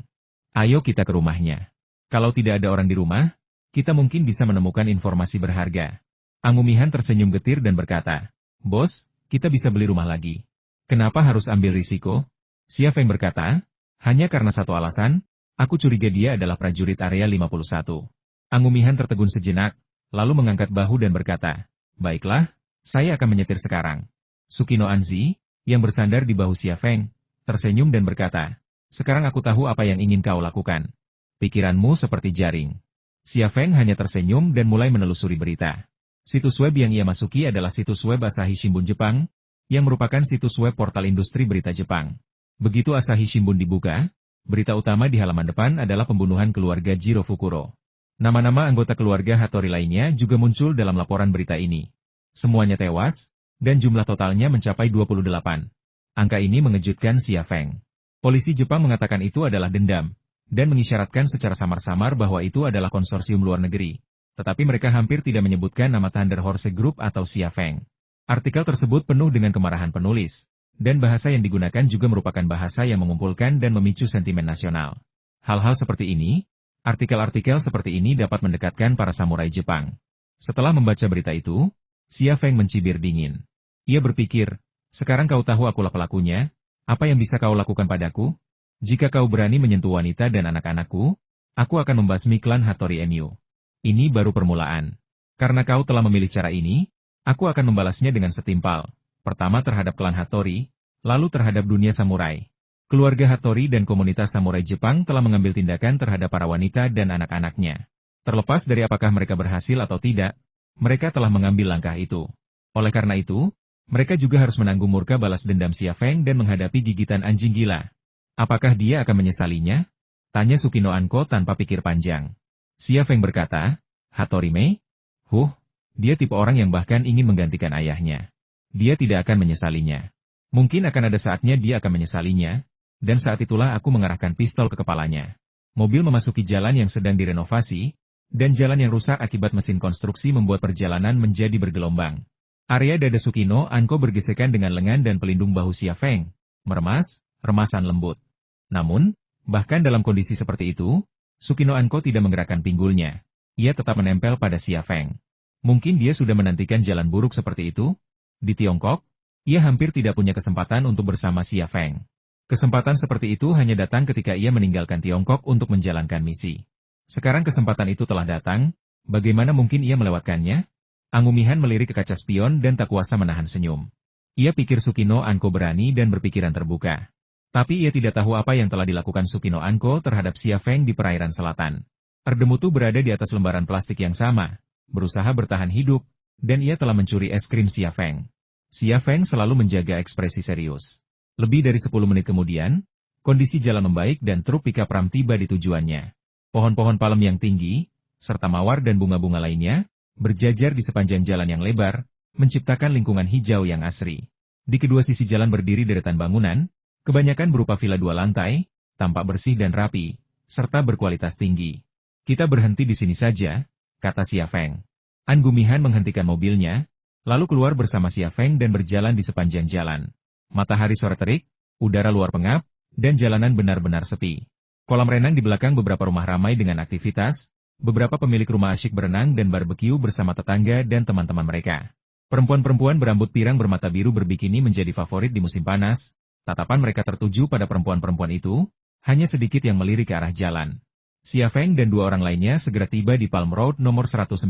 A: Ayo kita ke rumahnya. Kalau tidak ada orang di rumah, kita mungkin bisa menemukan informasi berharga. Angumihan tersenyum getir dan berkata, bos, kita bisa beli rumah lagi. Kenapa harus ambil risiko? Xia Feng berkata, hanya karena satu alasan, aku curiga dia adalah prajurit area 51. Angumihan tertegun sejenak, lalu mengangkat bahu dan berkata, baiklah, saya akan menyetir sekarang. Sukino Anzi, yang bersandar di bahu Xia Feng, tersenyum dan berkata, sekarang aku tahu apa yang ingin kau lakukan. Pikiranmu seperti jaring. Xia Feng hanya tersenyum dan mulai menelusuri berita. Situs web yang ia masuki adalah situs web Asahi Shimbun Jepang, yang merupakan situs web portal industri berita Jepang. Begitu Asahi Shimbun dibuka, berita utama di halaman depan adalah pembunuhan keluarga Jiro Fukuro. Nama-nama anggota keluarga Hattori lainnya juga muncul dalam laporan berita ini. Semuanya tewas, dan jumlah totalnya mencapai 28. Angka ini mengejutkan Xia Feng. Polisi Jepang mengatakan itu adalah dendam, dan mengisyaratkan secara samar-samar bahwa itu adalah konsorsium luar negeri. Tetapi mereka hampir tidak menyebutkan nama Thunder Horse Group atau Xia Feng. Artikel tersebut penuh dengan kemarahan penulis, dan bahasa yang digunakan juga merupakan bahasa yang mengumpulkan dan memicu sentimen nasional. Hal-hal seperti ini, artikel-artikel seperti ini dapat mendekatkan para samurai Jepang. Setelah membaca berita itu, Xia Feng mencibir dingin. Ia berpikir, sekarang kau tahu akulah pelakunya, apa yang bisa kau lakukan padaku? Jika kau berani menyentuh wanita dan anak-anakku, aku akan membasmi klan Hattori MU. Ini baru permulaan. Karena kau telah memilih cara ini, aku akan membalasnya dengan setimpal. Pertama terhadap klan Hattori, lalu terhadap dunia samurai. Keluarga Hattori dan komunitas samurai Jepang telah mengambil tindakan terhadap para wanita dan anak-anaknya. Terlepas dari apakah mereka berhasil atau tidak, mereka telah mengambil langkah itu. Oleh karena itu, mereka juga harus menanggung murka balas dendam Xia Feng dan menghadapi gigitan anjing gila. Apakah dia akan menyesalinya? Tanya Sukino Anko tanpa pikir panjang. Xia Feng berkata, Hattori Mei? Dia tipe orang yang bahkan ingin menggantikan ayahnya. Dia tidak akan menyesalinya. Mungkin akan ada saatnya dia akan menyesalinya, dan saat itulah aku mengarahkan pistol ke kepalanya. Mobil memasuki jalan yang sedang direnovasi, dan jalan yang rusak akibat mesin konstruksi membuat perjalanan menjadi bergelombang. Area dada Sukino Anko bergesekan dengan lengan dan pelindung bahu Xia Feng, remasan lembut. Namun, bahkan dalam kondisi seperti itu, Sukino Anko tidak menggerakkan pinggulnya. Ia tetap menempel pada Xia Feng. Mungkin dia sudah menantikan jalan buruk seperti itu? Di Tiongkok, ia hampir tidak punya kesempatan untuk bersama Xia Feng. Kesempatan seperti itu hanya datang ketika ia meninggalkan Tiongkok untuk menjalankan misi. Sekarang kesempatan itu telah datang, bagaimana mungkin ia melewatkannya? Angumihan melirik ke kaca spion dan tak kuasa menahan senyum. Ia pikir Sukino Anko berani dan berpikiran terbuka. Tapi ia tidak tahu apa yang telah dilakukan Sukino Anko terhadap Xia Feng di perairan selatan. Erdemutu berada di atas lembaran plastik yang sama, berusaha bertahan hidup, dan ia telah mencuri es krim Xia Feng. Xia Feng selalu menjaga ekspresi serius. Lebih dari 10 menit kemudian, kondisi jalan membaik dan truk pickup ram tiba di tujuannya. Pohon-pohon palem yang tinggi, serta mawar dan bunga-bunga lainnya, berjajar di sepanjang jalan yang lebar, menciptakan lingkungan hijau yang asri. Di kedua sisi jalan berdiri deretan bangunan, kebanyakan berupa villa 2 lantai, tampak bersih dan rapi, serta berkualitas tinggi. Kita berhenti di sini saja, kata Xia Feng. An Gumihan menghentikan mobilnya, lalu keluar bersama Xia Feng dan berjalan di sepanjang jalan. Matahari sore terik, udara luar pengap, dan jalanan benar-benar sepi. Kolam renang di belakang beberapa rumah ramai dengan aktivitas, beberapa pemilik rumah asyik berenang dan barbeque bersama tetangga dan teman-teman mereka. Perempuan-perempuan berambut pirang bermata biru berbikini menjadi favorit di musim panas, tatapan mereka tertuju pada perempuan-perempuan itu, hanya sedikit yang melirik ke arah jalan. Xia Feng dan 2 orang lainnya segera tiba di Palm Road nomor 119.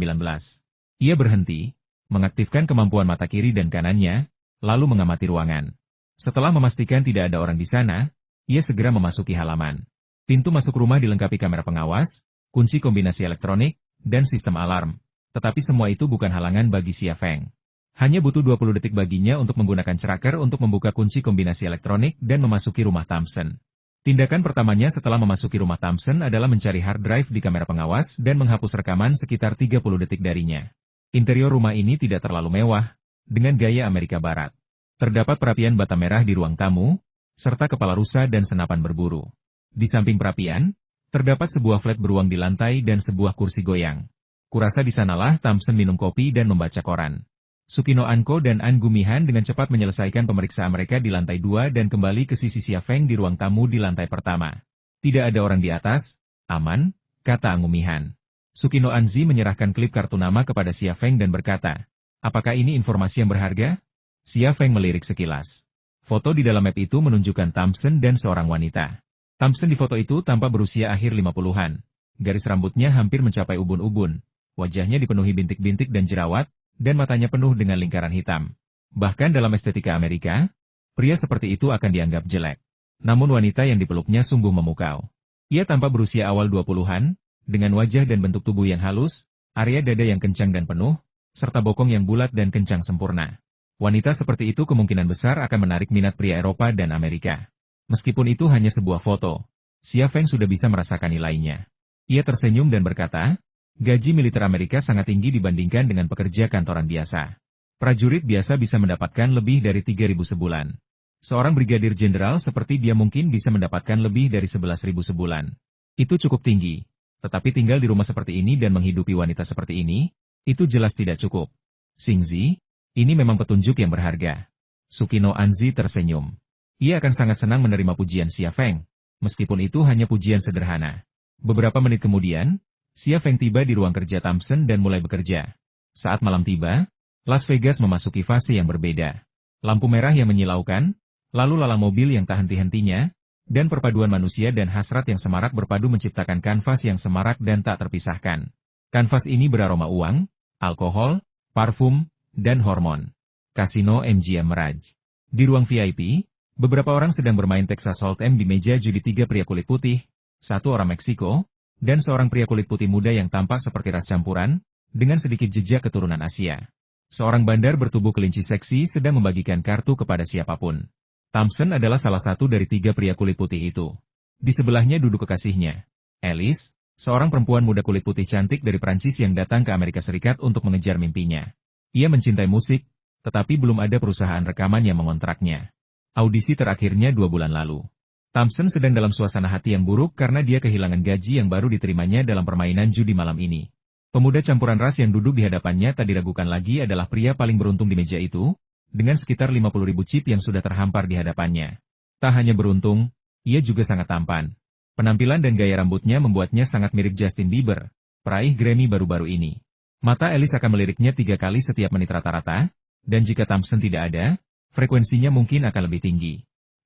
A: Ia berhenti, mengaktifkan kemampuan mata kiri dan kanannya, lalu mengamati ruangan. Setelah memastikan tidak ada orang di sana, ia segera memasuki halaman. Pintu masuk rumah dilengkapi kamera pengawas, kunci kombinasi elektronik, dan sistem alarm. Tetapi semua itu bukan halangan bagi Xia Feng. Hanya butuh 20 detik baginya untuk menggunakan tracker untuk membuka kunci kombinasi elektronik dan memasuki rumah Thompson. Tindakan pertamanya setelah memasuki rumah Thompson adalah mencari hard drive di kamera pengawas dan menghapus rekaman sekitar 30 detik darinya. Interior rumah ini tidak terlalu mewah, dengan gaya Amerika Barat. Terdapat perapian bata merah di ruang tamu, serta kepala rusa dan senapan berburu. Di samping perapian, terdapat sebuah flat beruang di lantai dan sebuah kursi goyang. Kurasa di sanalah Thompson minum kopi dan membaca koran. Sukino Anko dan An Gumihan dengan cepat menyelesaikan pemeriksaan mereka di lantai 2 dan kembali ke sisi Xia Feng di ruang tamu di lantai pertama. Tidak ada orang di atas, aman, kata An Gumihan. Sukino Anzi menyerahkan klip kartu nama kepada Xia Feng dan berkata, apakah ini informasi yang berharga? Xia Feng melirik sekilas. Foto di dalam map itu menunjukkan Thompson dan seorang wanita. Thompson di foto itu tampak berusia akhir 50-an. Garis rambutnya hampir mencapai ubun-ubun. Wajahnya dipenuhi bintik-bintik dan jerawat, dan matanya penuh dengan lingkaran hitam. Bahkan dalam estetika Amerika, pria seperti itu akan dianggap jelek. Namun wanita yang dipeluknya sungguh memukau. Ia tampak berusia awal 20-an, dengan wajah dan bentuk tubuh yang halus, area dada yang kencang dan penuh, serta bokong yang bulat dan kencang sempurna. Wanita seperti itu kemungkinan besar akan menarik minat pria Eropa dan Amerika. Meskipun itu hanya sebuah foto, Xia Feng sudah bisa merasakan nilainya. Ia tersenyum dan berkata, gaji militer Amerika sangat tinggi dibandingkan dengan pekerja kantoran biasa. Prajurit biasa bisa mendapatkan lebih dari 3.000 sebulan. Seorang brigadir jenderal seperti dia mungkin bisa mendapatkan lebih dari 11.000 sebulan. Itu cukup tinggi. Tetapi tinggal di rumah seperti ini dan menghidupi wanita seperti ini, itu jelas tidak cukup. Xingzi, ini memang petunjuk yang berharga. Sukino Anzi tersenyum. Ia akan sangat senang menerima pujian Xia Feng, meskipun itu hanya pujian sederhana. Beberapa menit kemudian, Xia Feng tiba di ruang kerja Thompson dan mulai bekerja. Saat malam tiba, Las Vegas memasuki fase yang berbeda. Lampu merah yang menyilaukan, lalu lalang mobil yang tak henti-hentinya, dan perpaduan manusia dan hasrat yang semarak berpadu menciptakan kanvas yang semarak dan tak terpisahkan. Kanvas ini beraroma uang, alkohol, parfum, dan hormon. Kasino MGM Mirage. Di ruang VIP, beberapa orang sedang bermain Texas Hold'em di meja judi 3 pria kulit putih, 1 orang Meksiko, dan seorang pria kulit putih muda yang tampak seperti ras campuran, dengan sedikit jejak keturunan Asia. Seorang bandar bertubuh kelinci seksi sedang membagikan kartu kepada siapapun. Thompson adalah salah satu dari 3 pria kulit putih itu. Di sebelahnya duduk kekasihnya, Alice, seorang perempuan muda kulit putih cantik dari Prancis yang datang ke Amerika Serikat untuk mengejar mimpinya. Ia mencintai musik, tetapi belum ada perusahaan rekaman yang mengontraknya. Audisi terakhirnya 2 bulan lalu. Thompson sedang dalam suasana hati yang buruk karena dia kehilangan gaji yang baru diterimanya dalam permainan judi malam ini. Pemuda campuran ras yang duduk di hadapannya tak diragukan lagi adalah pria paling beruntung di meja itu, dengan sekitar 50.000 chip yang sudah terhampar di hadapannya. Tak hanya beruntung, ia juga sangat tampan. Penampilan dan gaya rambutnya membuatnya sangat mirip Justin Bieber, peraih Grammy baru-baru ini. Mata Alice akan meliriknya 3 kali setiap menit rata-rata, dan jika Thompson tidak ada, frekuensinya mungkin akan lebih tinggi.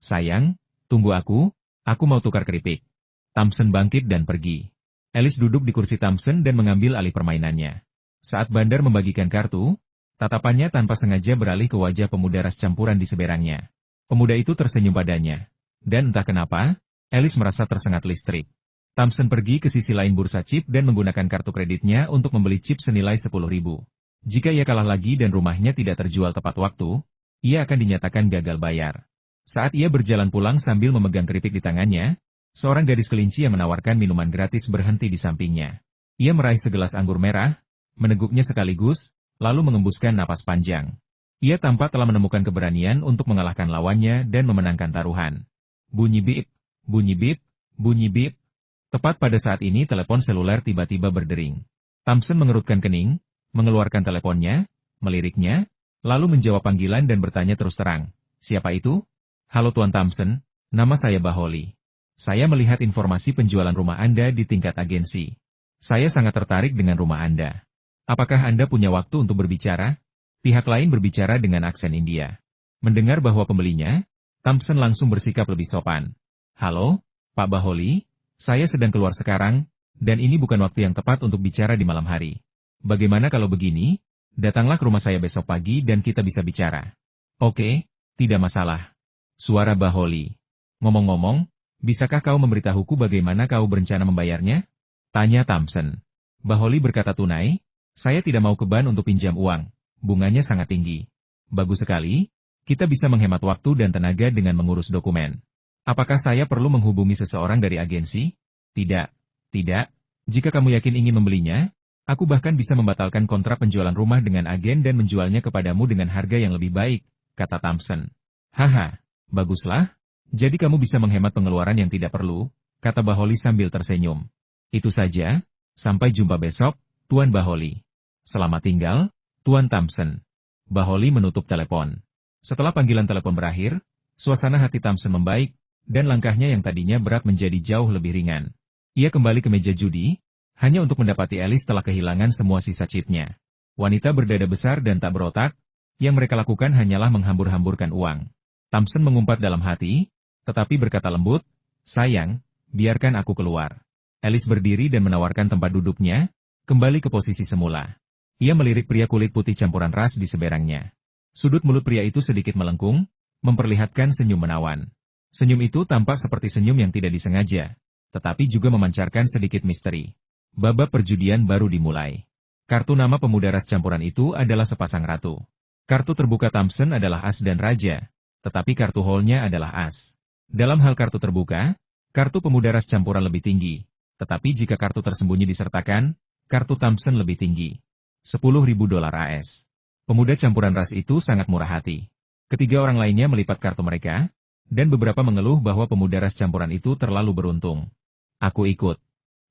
A: Sayang, tunggu aku mau tukar keripik. Thompson bangkit dan pergi. Alice duduk di kursi Thompson dan mengambil alih permainannya. Saat bandar membagikan kartu, tatapannya tanpa sengaja beralih ke wajah pemuda ras campuran di seberangnya. Pemuda itu tersenyum padanya. Dan entah kenapa, Alice merasa tersengat listrik. Thompson pergi ke sisi lain bursa chip dan menggunakan kartu kreditnya untuk membeli chip senilai 10.000. Jika ia kalah lagi dan rumahnya tidak terjual tepat waktu, ia akan dinyatakan gagal bayar. Saat ia berjalan pulang sambil memegang keripik di tangannya, seorang gadis kelinci yang menawarkan minuman gratis berhenti di sampingnya. Ia meraih segelas anggur merah, meneguknya sekaligus, lalu mengembuskan napas panjang. Ia tampak telah menemukan keberanian untuk mengalahkan lawannya dan memenangkan taruhan. Bunyi bip, bunyi bip, bunyi bip. Tepat pada saat ini telepon seluler tiba-tiba berdering. Thompson mengerutkan kening, mengeluarkan teleponnya, meliriknya, lalu menjawab panggilan dan bertanya terus terang. Siapa itu? Halo Tuan Thompson, nama saya Baholi. Saya melihat informasi penjualan rumah Anda di tingkat agensi. Saya sangat tertarik dengan rumah Anda. Apakah Anda punya waktu untuk berbicara? Pihak lain berbicara dengan aksen India. Mendengar bahwa pembelinya, Thompson langsung bersikap lebih sopan. Halo, Pak Baholi. Saya sedang keluar sekarang, dan ini bukan waktu yang tepat untuk bicara di malam hari. Bagaimana kalau begini? Datanglah ke rumah saya besok pagi dan kita bisa bicara. Oke, tidak masalah. Suara Baholi. Ngomong-ngomong, bisakah kau memberitahuku bagaimana kau berencana membayarnya? Tanya Thompson. Baholi berkata tunai, saya tidak mau ke bank untuk pinjam uang, bunganya sangat tinggi. Bagus sekali, kita bisa menghemat waktu dan tenaga dengan mengurus dokumen. Apakah saya perlu menghubungi seseorang dari agensi? Tidak. Jika kamu yakin ingin membelinya, aku bahkan bisa membatalkan kontrak penjualan rumah dengan agen dan menjualnya kepadamu dengan harga yang lebih baik, kata Thompson. Haha, baguslah. Jadi kamu bisa menghemat pengeluaran yang tidak perlu, kata Baholi sambil tersenyum. Itu saja, sampai jumpa besok, Tuan Baholi. Selamat tinggal, Tuan Thompson. Baholi menutup telepon. Setelah panggilan telepon berakhir, suasana hati Thompson membaik, dan langkahnya yang tadinya berat menjadi jauh lebih ringan. Ia kembali ke meja judi, hanya untuk mendapati Alice telah kehilangan semua sisa chipnya. Wanita berdada besar dan tak berotak, yang mereka lakukan hanyalah menghambur-hamburkan uang. Thompson mengumpat dalam hati, tetapi berkata lembut, sayang, biarkan aku keluar. Alice berdiri dan menawarkan tempat duduknya, kembali ke posisi semula. Ia melirik pria kulit putih campuran ras di seberangnya. Sudut mulut pria itu sedikit melengkung, memperlihatkan senyum menawan. Senyum itu tampak seperti senyum yang tidak disengaja, tetapi juga memancarkan sedikit misteri. Babak perjudian baru dimulai. Kartu nama pemuda ras campuran itu adalah sepasang ratu. Kartu terbuka Thompson adalah as dan raja, tetapi kartu hole-nya adalah as. Dalam hal kartu terbuka, kartu pemuda ras campuran lebih tinggi, tetapi jika kartu tersembunyi disertakan, kartu Thompson lebih tinggi. $10.000 AS. Pemuda campuran ras itu sangat murah hati. Ketiga orang lainnya melipat kartu mereka, dan beberapa mengeluh bahwa pemuda ras campuran itu terlalu beruntung. Aku ikut.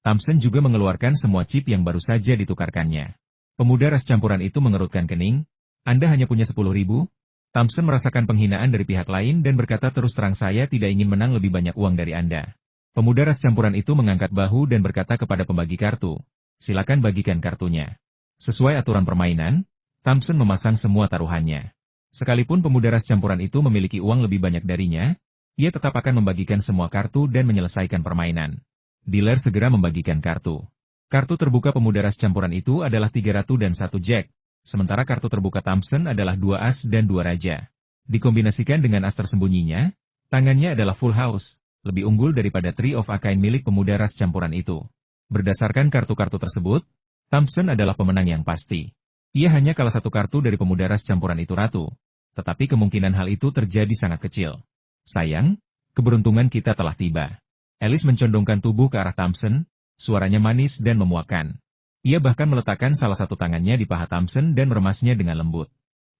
A: Thompson juga mengeluarkan semua chip yang baru saja ditukarkannya. Pemuda ras campuran itu mengerutkan kening. Anda hanya punya 10.000? Thompson merasakan penghinaan dari pihak lain dan berkata terus terang saya tidak ingin menang lebih banyak uang dari Anda. Pemuda ras campuran itu mengangkat bahu dan berkata kepada pembagi kartu, silakan bagikan kartunya. Sesuai aturan permainan, Thompson memasang semua taruhannya. Sekalipun pemuda ras campuran itu memiliki uang lebih banyak darinya, ia tetap akan membagikan semua kartu dan menyelesaikan permainan. Dealer segera membagikan kartu. Kartu terbuka pemuda ras campuran itu adalah 3 ratu dan 1 jack, sementara kartu terbuka Thompson adalah 2 as dan 2 raja. Dikombinasikan dengan as tersembunyinya, tangannya adalah full house, lebih unggul daripada Three of a Kind milik pemuda ras campuran itu. Berdasarkan kartu-kartu tersebut, Thompson adalah pemenang yang pasti. Ia hanya kalah 1 kartu dari pemuda ras campuran itu ratu, tetapi kemungkinan hal itu terjadi sangat kecil. Sayang, keberuntungan kita telah tiba. Alice mencondongkan tubuh ke arah Thompson, suaranya manis dan memuakkan. Ia bahkan meletakkan salah satu tangannya di paha Thompson dan meremasnya dengan lembut.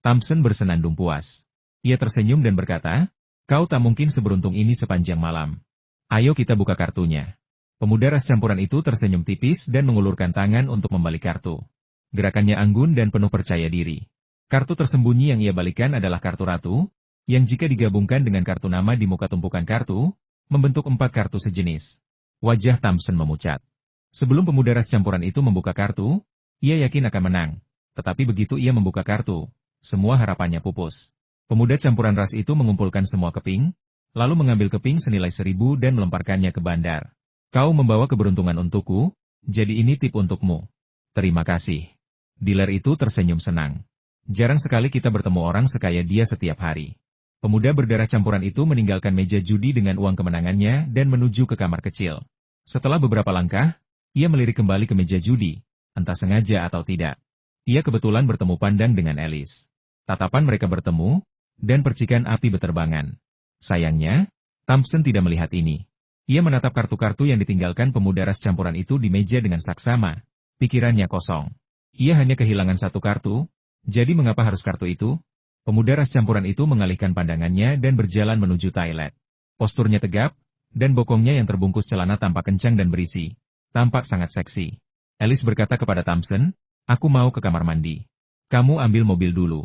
A: Thompson bersenandung puas. Ia tersenyum dan berkata, kau tak mungkin seberuntung ini sepanjang malam. Ayo kita buka kartunya. Pemuda ras campuran itu tersenyum tipis dan mengulurkan tangan untuk membalik kartu. Gerakannya anggun dan penuh percaya diri. Kartu tersembunyi yang ia balikan adalah kartu ratu, yang jika digabungkan dengan kartu nama di muka tumpukan kartu, membentuk 4 kartu sejenis. Wajah Thompson memucat. Sebelum pemuda ras campuran itu membuka kartu, ia yakin akan menang. Tetapi begitu ia membuka kartu, semua harapannya pupus. Pemuda campuran ras itu mengumpulkan semua keping, lalu mengambil keping senilai 1.000 dan melemparkannya ke bandar. Kau membawa keberuntungan untukku, jadi ini tip untukmu. Terima kasih. Dealer itu tersenyum senang. Jarang sekali kita bertemu orang sekaya dia setiap hari. Pemuda berdarah campuran itu meninggalkan meja judi dengan uang kemenangannya dan menuju ke kamar kecil. Setelah beberapa langkah, ia melirik kembali ke meja judi, entah sengaja atau tidak. Ia kebetulan bertemu pandang dengan Alice. Tatapan mereka bertemu, dan percikan api beterbangan. Sayangnya, Thompson tidak melihat ini. Ia menatap kartu-kartu yang ditinggalkan pemuda ras campuran itu di meja dengan saksama. Pikirannya kosong. Ia hanya kehilangan 1 kartu, jadi mengapa harus kartu itu? Pemuda ras campuran itu mengalihkan pandangannya dan berjalan menuju toilet. Posturnya tegap, dan bokongnya yang terbungkus celana tampak kencang dan berisi. Tampak sangat seksi. Alice berkata kepada Thompson, aku mau ke kamar mandi. Kamu ambil mobil dulu.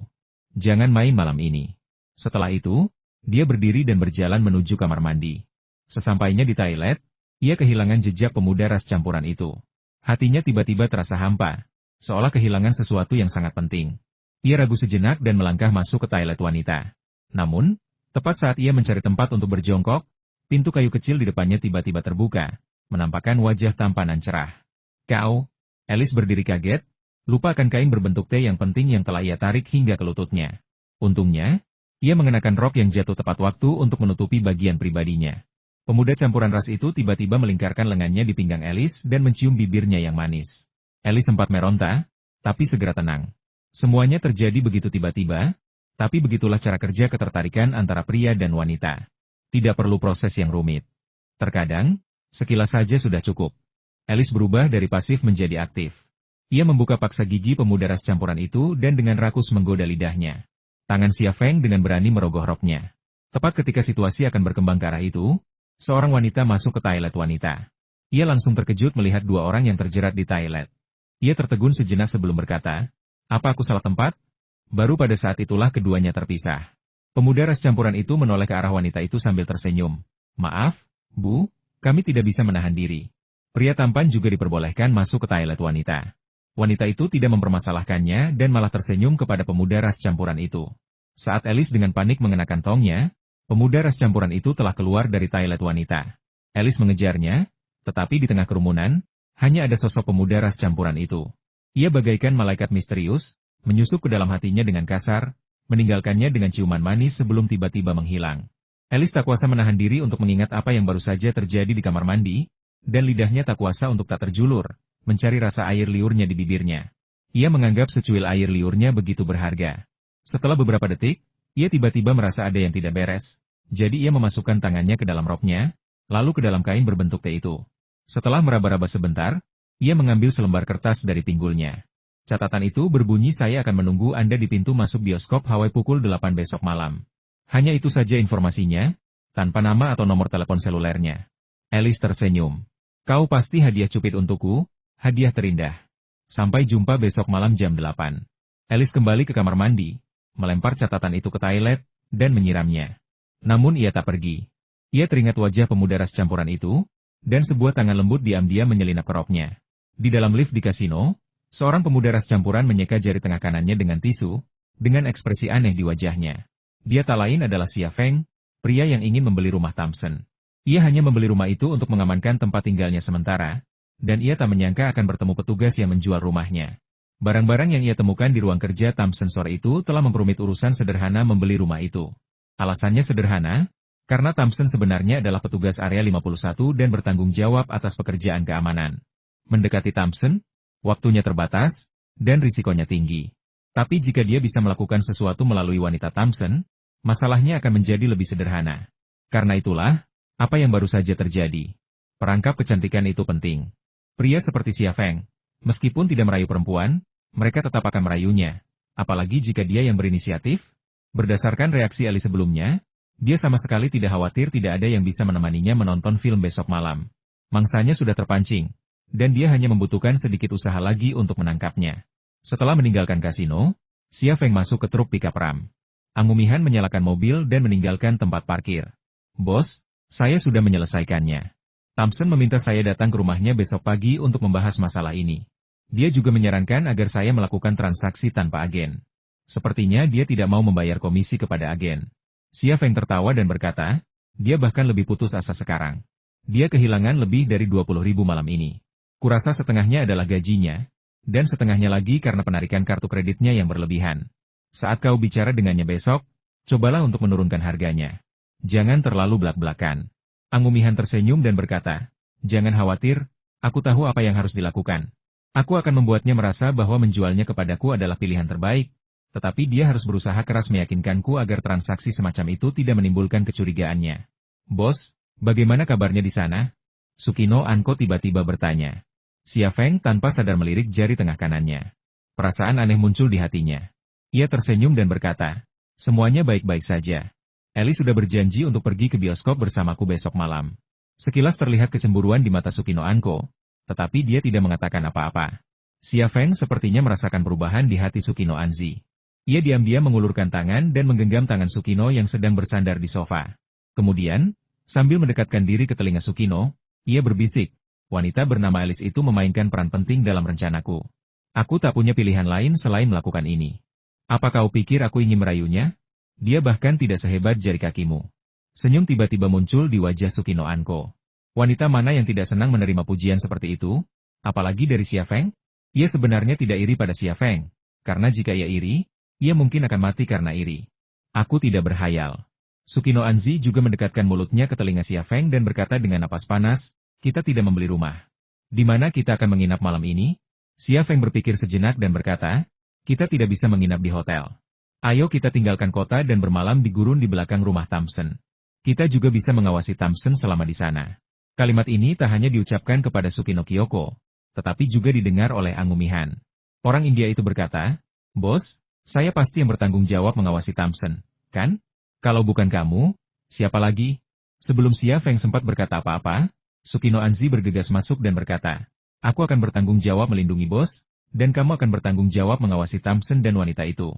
A: Jangan main malam ini. Setelah itu, dia berdiri dan berjalan menuju kamar mandi. Sesampainya di toilet, ia kehilangan jejak pemuda ras campuran itu. Hatinya tiba-tiba terasa hampa, seolah kehilangan sesuatu yang sangat penting. Ia ragu sejenak dan melangkah masuk ke toilet wanita. Namun, tepat saat ia mencari tempat untuk berjongkok, pintu kayu kecil di depannya tiba-tiba terbuka, menampakkan wajah tampanan cerah. Kau, Alice berdiri kaget, lupa akan kain berbentuk T yang penting yang telah ia tarik hingga ke lututnya. Untungnya, ia mengenakan rok yang jatuh tepat waktu untuk menutupi bagian pribadinya. Pemuda campuran ras itu tiba-tiba melingkarkan lengannya di pinggang Alice dan mencium bibirnya yang manis. Alice sempat meronta, tapi segera tenang. Semuanya terjadi begitu tiba-tiba, tapi begitulah cara kerja ketertarikan antara pria dan wanita. Tidak perlu proses yang rumit. Terkadang, sekilas saja sudah cukup. Alice berubah dari pasif menjadi aktif. Ia membuka paksa gigi pemuda ras campuran itu dan dengan rakus menggoda lidahnya. Tangan Xia Feng dengan berani merogoh roknya. Tepat ketika situasi akan berkembang ke arah itu, seorang wanita masuk ke toilet wanita. Ia langsung terkejut melihat 2 orang yang terjerat di toilet. Ia tertegun sejenak sebelum berkata, apa aku salah tempat? Baru pada saat itulah keduanya terpisah. Pemuda ras campuran itu menoleh ke arah wanita itu sambil tersenyum. Maaf, Bu, kami tidak bisa menahan diri. Pria tampan juga diperbolehkan masuk ke toilet wanita. Wanita itu tidak mempermasalahkannya dan malah tersenyum kepada pemuda ras campuran itu. Saat Alice dengan panik mengenakan tongnya, Pemuda ras campuran itu telah keluar dari toilet wanita. Alice mengejarnya, tetapi di tengah kerumunan, hanya ada sosok pemuda ras campuran itu. Ia bagaikan malaikat misterius, menyusup ke dalam hatinya dengan kasar, meninggalkannya dengan ciuman manis sebelum tiba-tiba menghilang. Alice tak kuasa menahan diri untuk mengingat apa yang baru saja terjadi di kamar mandi, dan lidahnya tak kuasa untuk tak terjulur, mencari rasa air liurnya di bibirnya. Ia menganggap secuil air liurnya begitu berharga. Setelah beberapa detik, ia tiba-tiba merasa ada yang tidak beres, jadi ia memasukkan tangannya ke dalam roknya, lalu ke dalam kain berbentuk T itu. Setelah meraba-raba sebentar, ia mengambil selembar kertas dari pinggulnya. Catatan itu berbunyi, "Saya akan menunggu Anda di pintu masuk bioskop Hawaii pukul 8 besok malam." Hanya itu saja informasinya, tanpa nama atau nomor telepon selulernya. Alice tersenyum. "Kau pasti hadiah cupid untukku, hadiah terindah. Sampai jumpa besok malam jam 8. Alice kembali ke kamar mandi, melempar catatan itu ke toilet, dan menyiramnya. Namun ia tak pergi. Ia teringat wajah pemuda ras campuran itu, dan sebuah tangan lembut diam-diam menyelinap ke roknya. Di dalam lift di kasino, seorang pemuda ras campuran menyeka jari tengah kanannya dengan tisu, dengan ekspresi aneh di wajahnya. Dia tak lain adalah Xia Feng, pria yang ingin membeli rumah Thompson. Ia hanya membeli rumah itu untuk mengamankan tempat tinggalnya sementara, dan ia tak menyangka akan bertemu petugas yang menjual rumahnya. Barang-barang yang ia temukan di ruang kerja Thompson sore itu telah memperumit urusan sederhana membeli rumah itu. Alasannya sederhana, karena Thompson sebenarnya adalah petugas area 51 dan bertanggung jawab atas pekerjaan keamanan. Mendekati Thompson, waktunya terbatas, dan risikonya tinggi. Tapi jika dia bisa melakukan sesuatu melalui wanita Thompson, masalahnya akan menjadi lebih sederhana. Karena itulah, apa yang baru saja terjadi. Perangkap kecantikan itu penting. Pria seperti Xia Feng, meskipun tidak merayu perempuan, mereka tetap akan merayunya. Apalagi jika dia yang berinisiatif. Berdasarkan reaksi Ali sebelumnya, dia sama sekali tidak khawatir tidak ada yang bisa menemaninya menonton film besok malam. Mangsanya sudah terpancing, dan dia hanya membutuhkan sedikit usaha lagi untuk menangkapnya. Setelah meninggalkan kasino, Xia Feng masuk ke truk pickup ram. Angumihan menyalakan mobil dan meninggalkan tempat parkir. "Bos, saya sudah menyelesaikannya. Thompson meminta saya datang ke rumahnya besok pagi untuk membahas masalah ini. Dia juga menyarankan agar saya melakukan transaksi tanpa agen. Sepertinya dia tidak mau membayar komisi kepada agen." Xia Feng tertawa dan berkata, dia bahkan lebih putus asa sekarang. Dia kehilangan lebih dari 20.000 malam ini. Kurasa setengahnya adalah gajinya, dan setengahnya lagi karena penarikan kartu kreditnya yang berlebihan. Saat kau bicara dengannya besok, cobalah untuk menurunkan harganya. Jangan terlalu belak-belakan. Angumihan tersenyum dan berkata, "Jangan khawatir, aku tahu apa yang harus dilakukan. Aku akan membuatnya merasa bahwa menjualnya kepadaku adalah pilihan terbaik, tetapi dia harus berusaha keras meyakinkanku agar transaksi semacam itu tidak menimbulkan kecurigaannya." "Bos, bagaimana kabarnya di sana?" Sukino Anko tiba-tiba bertanya. Xia Feng tanpa sadar melirik jari tengah kanannya. Perasaan aneh muncul di hatinya. Ia tersenyum dan berkata, "Semuanya baik-baik saja. Eli sudah berjanji untuk pergi ke bioskop bersamaku besok malam." Sekilas terlihat kecemburuan di mata Sukino Anko, tetapi dia tidak mengatakan apa-apa. Xia Feng sepertinya merasakan perubahan di hati Sukino Anzi. Ia diam-diam mengulurkan tangan dan menggenggam tangan Sukino yang sedang bersandar di sofa. Kemudian, sambil mendekatkan diri ke telinga Sukino, ia berbisik, "Wanita bernama Alice itu memainkan peran penting dalam rencanaku. Aku tak punya pilihan lain selain melakukan ini. Apa kau pikir aku ingin merayunya? Dia bahkan tidak sehebat jari kakimu." Senyum tiba-tiba muncul di wajah Sukino Anko. Wanita mana yang tidak senang menerima pujian seperti itu? Apalagi dari Xia Feng? Ia sebenarnya tidak iri pada Xia Feng, karena jika ia iri, ia mungkin akan mati karena iri. "Aku tidak berhayal." Sukino Anzi juga mendekatkan mulutnya ke telinga Xia Feng dan berkata dengan napas panas, "Kita tidak membeli rumah. Di mana kita akan menginap malam ini?" Xia Feng berpikir sejenak dan berkata, "Kita tidak bisa menginap di hotel. Ayo kita tinggalkan kota dan bermalam di gurun di belakang rumah Thompson. Kita juga bisa mengawasi Thompson selama di sana." Kalimat ini tak hanya diucapkan kepada Sukino Kyoko, tetapi juga didengar oleh Angumihan. Orang India itu berkata, "Bos, saya pasti yang bertanggung jawab mengawasi Thompson, kan? Kalau bukan kamu, siapa lagi?" Sebelum Xia Feng sempat berkata apa-apa, Sukino Anzi bergegas masuk dan berkata, "Aku akan bertanggung jawab melindungi bos, dan kamu akan bertanggung jawab mengawasi Thompson dan wanita itu."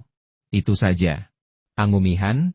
A: Itu saja. Angumihan.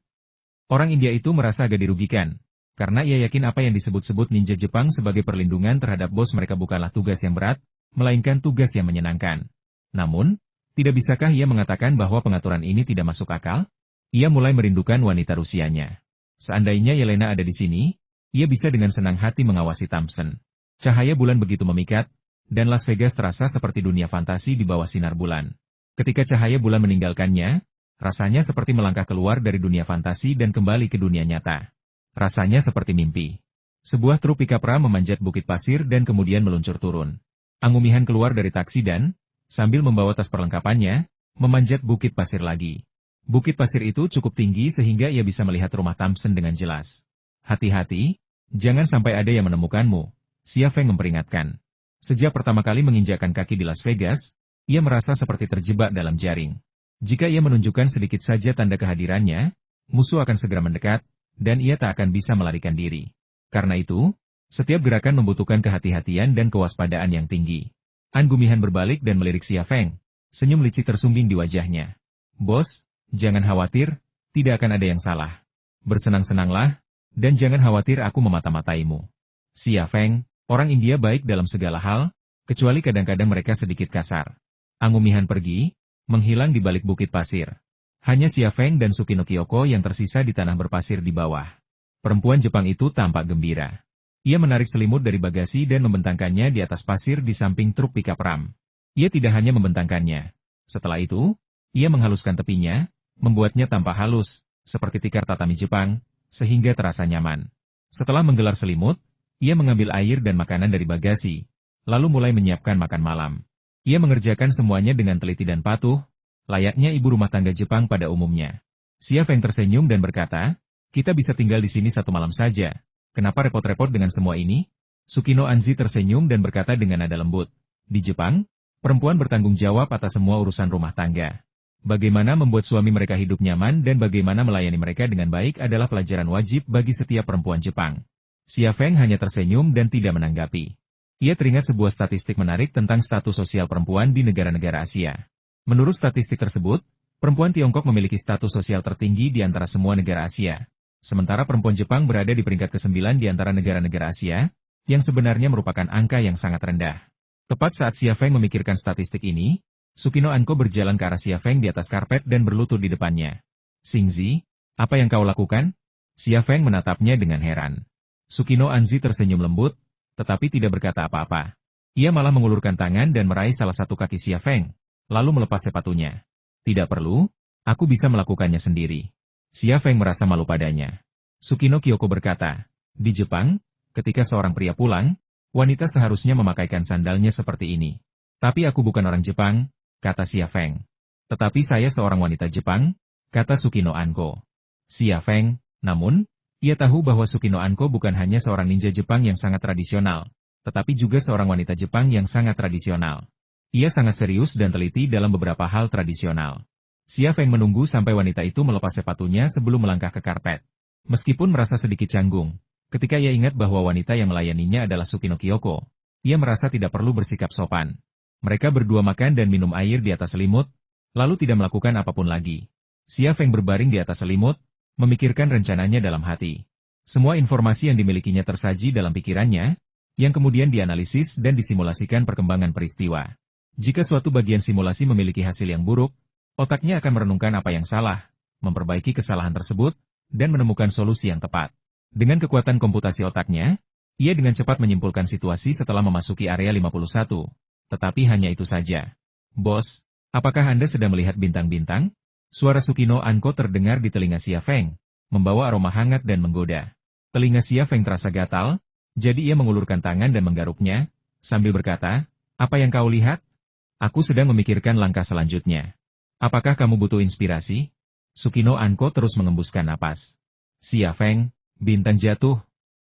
A: Orang India itu merasa agak dirugikan, karena ia yakin apa yang disebut-sebut ninja Jepang sebagai perlindungan terhadap bos mereka bukanlah tugas yang berat, melainkan tugas yang menyenangkan. Namun, tidak bisakah ia mengatakan bahwa pengaturan ini tidak masuk akal? Ia mulai merindukan wanita Rusianya. Seandainya Yelena ada di sini, ia bisa dengan senang hati mengawasi Thompson. Cahaya bulan begitu memikat, dan Las Vegas terasa seperti dunia fantasi di bawah sinar bulan. Ketika cahaya bulan meninggalkannya, rasanya seperti melangkah keluar dari dunia fantasi dan kembali ke dunia nyata. Rasanya seperti mimpi. Sebuah truk pickup ram memanjat bukit pasir dan kemudian meluncur turun. Angumihan keluar dari taksi dan, sambil membawa tas perlengkapannya, memanjat bukit pasir lagi. Bukit pasir itu cukup tinggi sehingga ia bisa melihat rumah Thompson dengan jelas. Hati-hati, jangan sampai ada yang menemukanmu, Xia Feng memperingatkan. Sejak pertama kali menginjakkan kaki di Las Vegas, ia merasa seperti terjebak dalam jaring. Jika ia menunjukkan sedikit saja tanda kehadirannya, musuh akan segera mendekat, dan ia tak akan bisa melarikan diri. Karena itu, setiap gerakan membutuhkan kehati-hatian dan kewaspadaan yang tinggi. An Gumihan berbalik dan melirik Xia Feng. Senyum licik tersumbing di wajahnya. Bos, jangan khawatir, tidak akan ada yang salah. Bersenang-senanglah, dan jangan khawatir aku memata-mataimu. Xia Feng, orang India baik dalam segala hal, kecuali kadang-kadang mereka sedikit kasar. Angumihan pergi, menghilang di balik bukit pasir. Hanya Xia Feng dan Sukino Kyoko yang tersisa di tanah berpasir di bawah. Perempuan Jepang itu tampak gembira. Ia menarik selimut dari bagasi dan membentangkannya di atas pasir di samping truk pickup ram. Ia tidak hanya membentangkannya. Setelah itu, ia menghaluskan tepinya, membuatnya tampak halus, seperti tikar tatami Jepang, sehingga terasa nyaman. Setelah menggelar selimut, ia mengambil air dan makanan dari bagasi, lalu mulai menyiapkan makan malam. Ia mengerjakan semuanya dengan teliti dan patuh, layaknya ibu rumah tangga Jepang pada umumnya. Xia Feng tersenyum dan berkata, kita bisa tinggal di sini satu malam saja. Kenapa repot-repot dengan semua ini? Sukino Anzi tersenyum dan berkata dengan nada lembut. Di Jepang, perempuan bertanggung jawab atas semua urusan rumah tangga. Bagaimana membuat suami mereka hidup nyaman dan bagaimana melayani mereka dengan baik adalah pelajaran wajib bagi setiap perempuan Jepang. Xia Feng hanya tersenyum dan tidak menanggapi. Ia teringat sebuah statistik menarik tentang status sosial perempuan di negara-negara Asia. Menurut statistik tersebut, perempuan Tiongkok memiliki status sosial tertinggi di antara semua negara Asia. Sementara perempuan Jepang berada di peringkat ke-9 di antara negara-negara Asia, yang sebenarnya merupakan angka yang sangat rendah. Tepat saat Xia Feng memikirkan statistik ini, Sukino Anko berjalan ke arah Xia Feng di atas karpet dan berlutut di depannya. Xingzi, apa yang kau lakukan? Xia Feng menatapnya dengan heran. Sukino Anzi tersenyum lembut, tetapi tidak berkata apa-apa. Ia malah mengulurkan tangan dan meraih salah satu kaki Xia Feng, lalu melepas sepatunya. Tidak perlu, aku bisa melakukannya sendiri. Xia Feng merasa malu padanya. Sukino Kyoko berkata, di Jepang, ketika seorang pria pulang, wanita seharusnya memakaikan sandalnya seperti ini. Tapi aku bukan orang Jepang, kata Xia Feng. Tetapi saya seorang wanita Jepang, kata Sukino Anko. Xia Feng, namun, ia tahu bahwa Sukino Anko bukan hanya seorang ninja Jepang yang sangat tradisional, tetapi juga seorang wanita Jepang yang sangat tradisional. Ia sangat serius dan teliti dalam beberapa hal tradisional. Xia Feng menunggu sampai wanita itu melepas sepatunya sebelum melangkah ke karpet. Meskipun merasa sedikit canggung, ketika ia ingat bahwa wanita yang melayaninya adalah Sukino Kyoko, ia merasa tidak perlu bersikap sopan. Mereka berdua makan dan minum air di atas selimut, lalu tidak melakukan apapun lagi. Xia Feng berbaring di atas selimut, memikirkan rencananya dalam hati. Semua informasi yang dimilikinya tersaji dalam pikirannya, yang kemudian dianalisis dan disimulasikan perkembangan peristiwa. Jika suatu bagian simulasi memiliki hasil yang buruk, otaknya akan merenungkan apa yang salah, memperbaiki kesalahan tersebut, dan menemukan solusi yang tepat. Dengan kekuatan komputasi otaknya, ia dengan cepat menyimpulkan situasi setelah memasuki area 51. Tetapi hanya itu saja. Bos, apakah Anda sedang melihat bintang-bintang? Suara Sukino Anko terdengar di telinga Xia Feng, membawa aroma hangat dan menggoda. Telinga Xia Feng terasa gatal, jadi ia mengulurkan tangan dan menggaruknya, sambil berkata, apa yang kau lihat? Aku sedang memikirkan langkah selanjutnya. Apakah kamu butuh inspirasi? Sukino Anko terus mengembuskan napas. Xia Feng, bintang jatuh.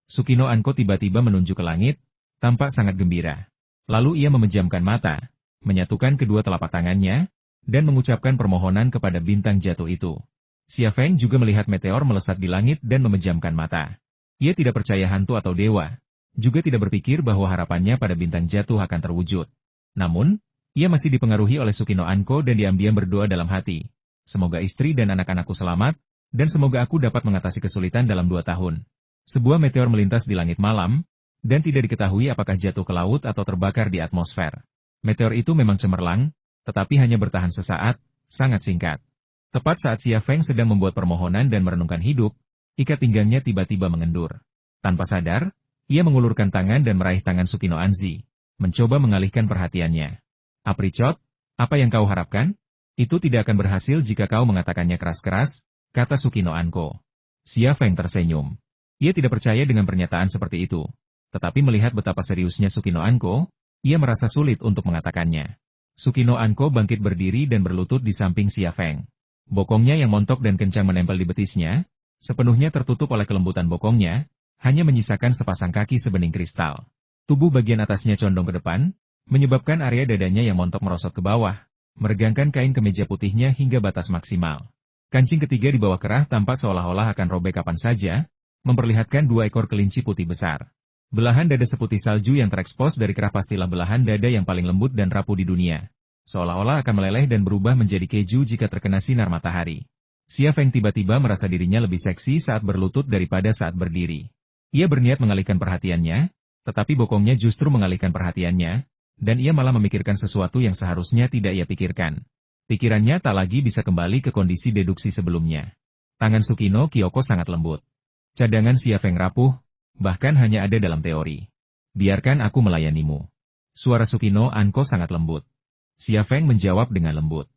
A: Sukino Anko tiba-tiba menunjuk ke langit, tampak sangat gembira. Lalu ia memejamkan mata, menyatukan kedua telapak tangannya, dan mengucapkan permohonan kepada bintang jatuh itu. Xia Feng juga melihat meteor melesat di langit dan memejamkan mata. Ia tidak percaya hantu atau dewa, juga tidak berpikir bahwa harapannya pada bintang jatuh akan terwujud. Namun, ia masih dipengaruhi oleh Sukino Anko dan diam-diam berdoa dalam hati. Semoga istri dan anak-anakku selamat, dan semoga aku dapat mengatasi kesulitan dalam 2 tahun. Sebuah meteor melintas di langit malam, dan tidak diketahui apakah jatuh ke laut atau terbakar di atmosfer. Meteor itu memang cemerlang, tetapi hanya bertahan sesaat, sangat singkat. Tepat saat Xia Feng sedang membuat permohonan dan merenungkan hidup, Ikat pinggangnya tiba-tiba mengendur. Tanpa sadar, ia mengulurkan tangan dan meraih tangan Sukino Anzi, mencoba mengalihkan perhatiannya. Apricot, apa yang kau harapkan? Itu tidak akan berhasil jika kau mengatakannya keras-keras, kata Sukino Anko. Xia Feng tersenyum. Ia tidak percaya dengan pernyataan seperti itu. Tetapi melihat betapa seriusnya Sukino Anko, ia merasa sulit untuk mengatakannya. Sukino Anko bangkit berdiri dan berlutut di samping Xia Feng. Bokongnya yang montok dan kencang menempel di betisnya, sepenuhnya tertutup oleh kelembutan bokongnya, hanya menyisakan sepasang kaki sebening kristal. Tubuh bagian atasnya condong ke depan, menyebabkan area dadanya yang montok merosot ke bawah, meregangkan kain kemeja putihnya hingga batas maksimal. Kancing ketiga di bawah kerah tampak seolah-olah akan robek kapan saja, memperlihatkan 2 ekor kelinci putih besar. Belahan dada seputih salju yang terekspos dari kerah pastilah belahan dada yang paling lembut dan rapuh di dunia. Seolah-olah akan meleleh dan berubah menjadi keju jika terkena sinar matahari. Xia Feng tiba-tiba merasa dirinya lebih seksi saat berlutut daripada saat berdiri. Ia berniat mengalihkan perhatiannya, tetapi bokongnya justru mengalihkan perhatiannya, dan ia malah memikirkan sesuatu yang seharusnya tidak ia pikirkan. Pikirannya tak lagi bisa kembali ke kondisi deduksi sebelumnya. Tangan Sukino Kyoko sangat lembut. Cadangan Xia Feng rapuh, bahkan hanya ada dalam teori. Biarkan aku melayanimu. Suara Sukino Anko sangat lembut. Xia Feng menjawab dengan lembut.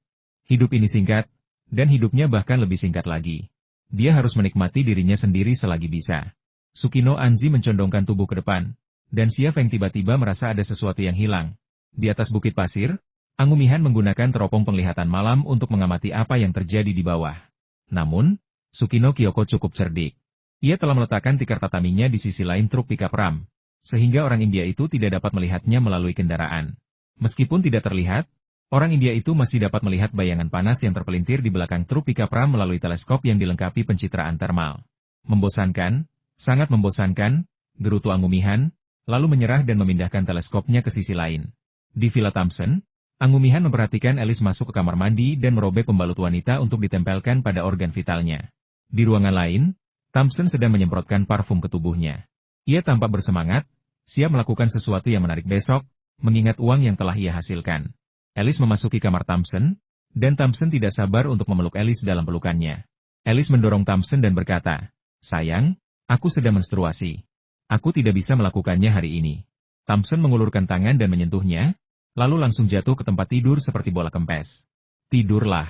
A: Hidup ini singkat, dan hidupnya bahkan lebih singkat lagi. Dia harus menikmati dirinya sendiri selagi bisa. Sukino Anzi mencondongkan tubuh ke depan, dan Xia Feng tiba-tiba merasa ada sesuatu yang hilang. Di atas bukit pasir, Angumihan menggunakan teropong penglihatan malam untuk mengamati apa yang terjadi di bawah. Namun, Sukino Kyoko cukup cerdik. Ia telah meletakkan tikar tataminya di sisi lain truk pickup ram, sehingga orang India itu tidak dapat melihatnya melalui kendaraan. Meskipun tidak terlihat, orang India itu masih dapat melihat bayangan panas yang terpelintir di belakang truk pickup ram melalui teleskop yang dilengkapi pencitraan termal. Membosankan, sangat membosankan, gerutu Angumihan, lalu menyerah dan memindahkan teleskopnya ke sisi lain. Di Villa Thompson, Angumihan memperhatikan Alice masuk ke kamar mandi dan merobek pembalut wanita untuk ditempelkan pada organ vitalnya. Di ruangan lain, Thompson sedang menyemprotkan parfum ke tubuhnya. Ia tampak bersemangat, siap melakukan sesuatu yang menarik besok, mengingat uang yang telah ia hasilkan. Alice memasuki kamar Thompson, dan Thompson tidak sabar untuk memeluk Alice dalam pelukannya. Alice mendorong Thompson dan berkata, "Sayang, aku sedang menstruasi. Aku tidak bisa melakukannya hari ini." Thompson mengulurkan tangan dan menyentuhnya, lalu langsung jatuh ke tempat tidur seperti bola kempes. "Tidurlah.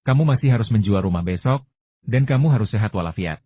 A: Kamu masih harus menjual rumah besok, dan kamu harus sehat walafiat."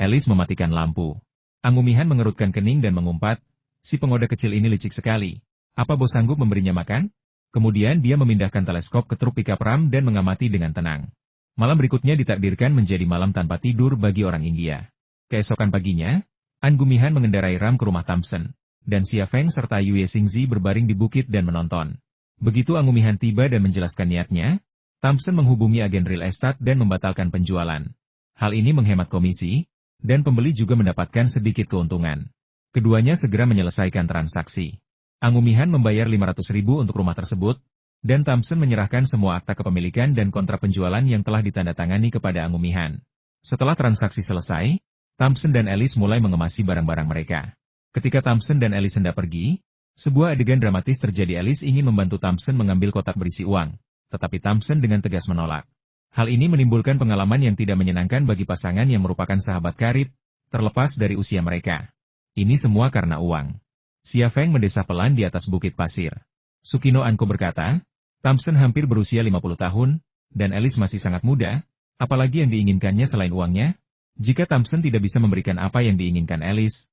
A: Alice mematikan lampu. Angumihan mengerutkan kening dan mengumpat, "Si pengoda kecil ini licik sekali. Apa bos sanggup memberinya makan?" Kemudian dia memindahkan teleskop ke truk pickup ram dan mengamati dengan tenang. Malam berikutnya ditakdirkan menjadi malam tanpa tidur bagi orang India. Keesokan paginya, Angumihan mengendarai ram ke rumah Thompson, dan Xia Feng serta Yue Xingzi berbaring di bukit dan menonton. Begitu Angumihan tiba dan menjelaskan niatnya, Thompson menghubungi agen real estate dan membatalkan penjualan. Hal ini menghemat komisi, dan pembeli juga mendapatkan sedikit keuntungan. Keduanya segera menyelesaikan transaksi. Angumihan membayar 500.000 untuk rumah tersebut, dan Thompson menyerahkan semua akta kepemilikan dan kontrak penjualan yang telah ditandatangani kepada Angumihan. Setelah transaksi selesai, Thompson dan Alice mulai mengemasi barang-barang mereka. Ketika Thompson dan Alice hendak pergi, sebuah adegan dramatis terjadi. Alice ingin membantu Thompson mengambil kotak berisi uang, tetapi Thompson dengan tegas menolak. Hal ini menimbulkan pengalaman yang tidak menyenangkan bagi pasangan yang merupakan sahabat karib, terlepas dari usia mereka. Ini semua karena uang. Xia Feng mendesah pelan di atas bukit pasir. Sukino Anko berkata, "Thompson hampir berusia 50 tahun, dan Alice masih sangat muda, apalagi yang diinginkannya selain uangnya? Jika Thompson tidak bisa memberikan apa yang diinginkan Alice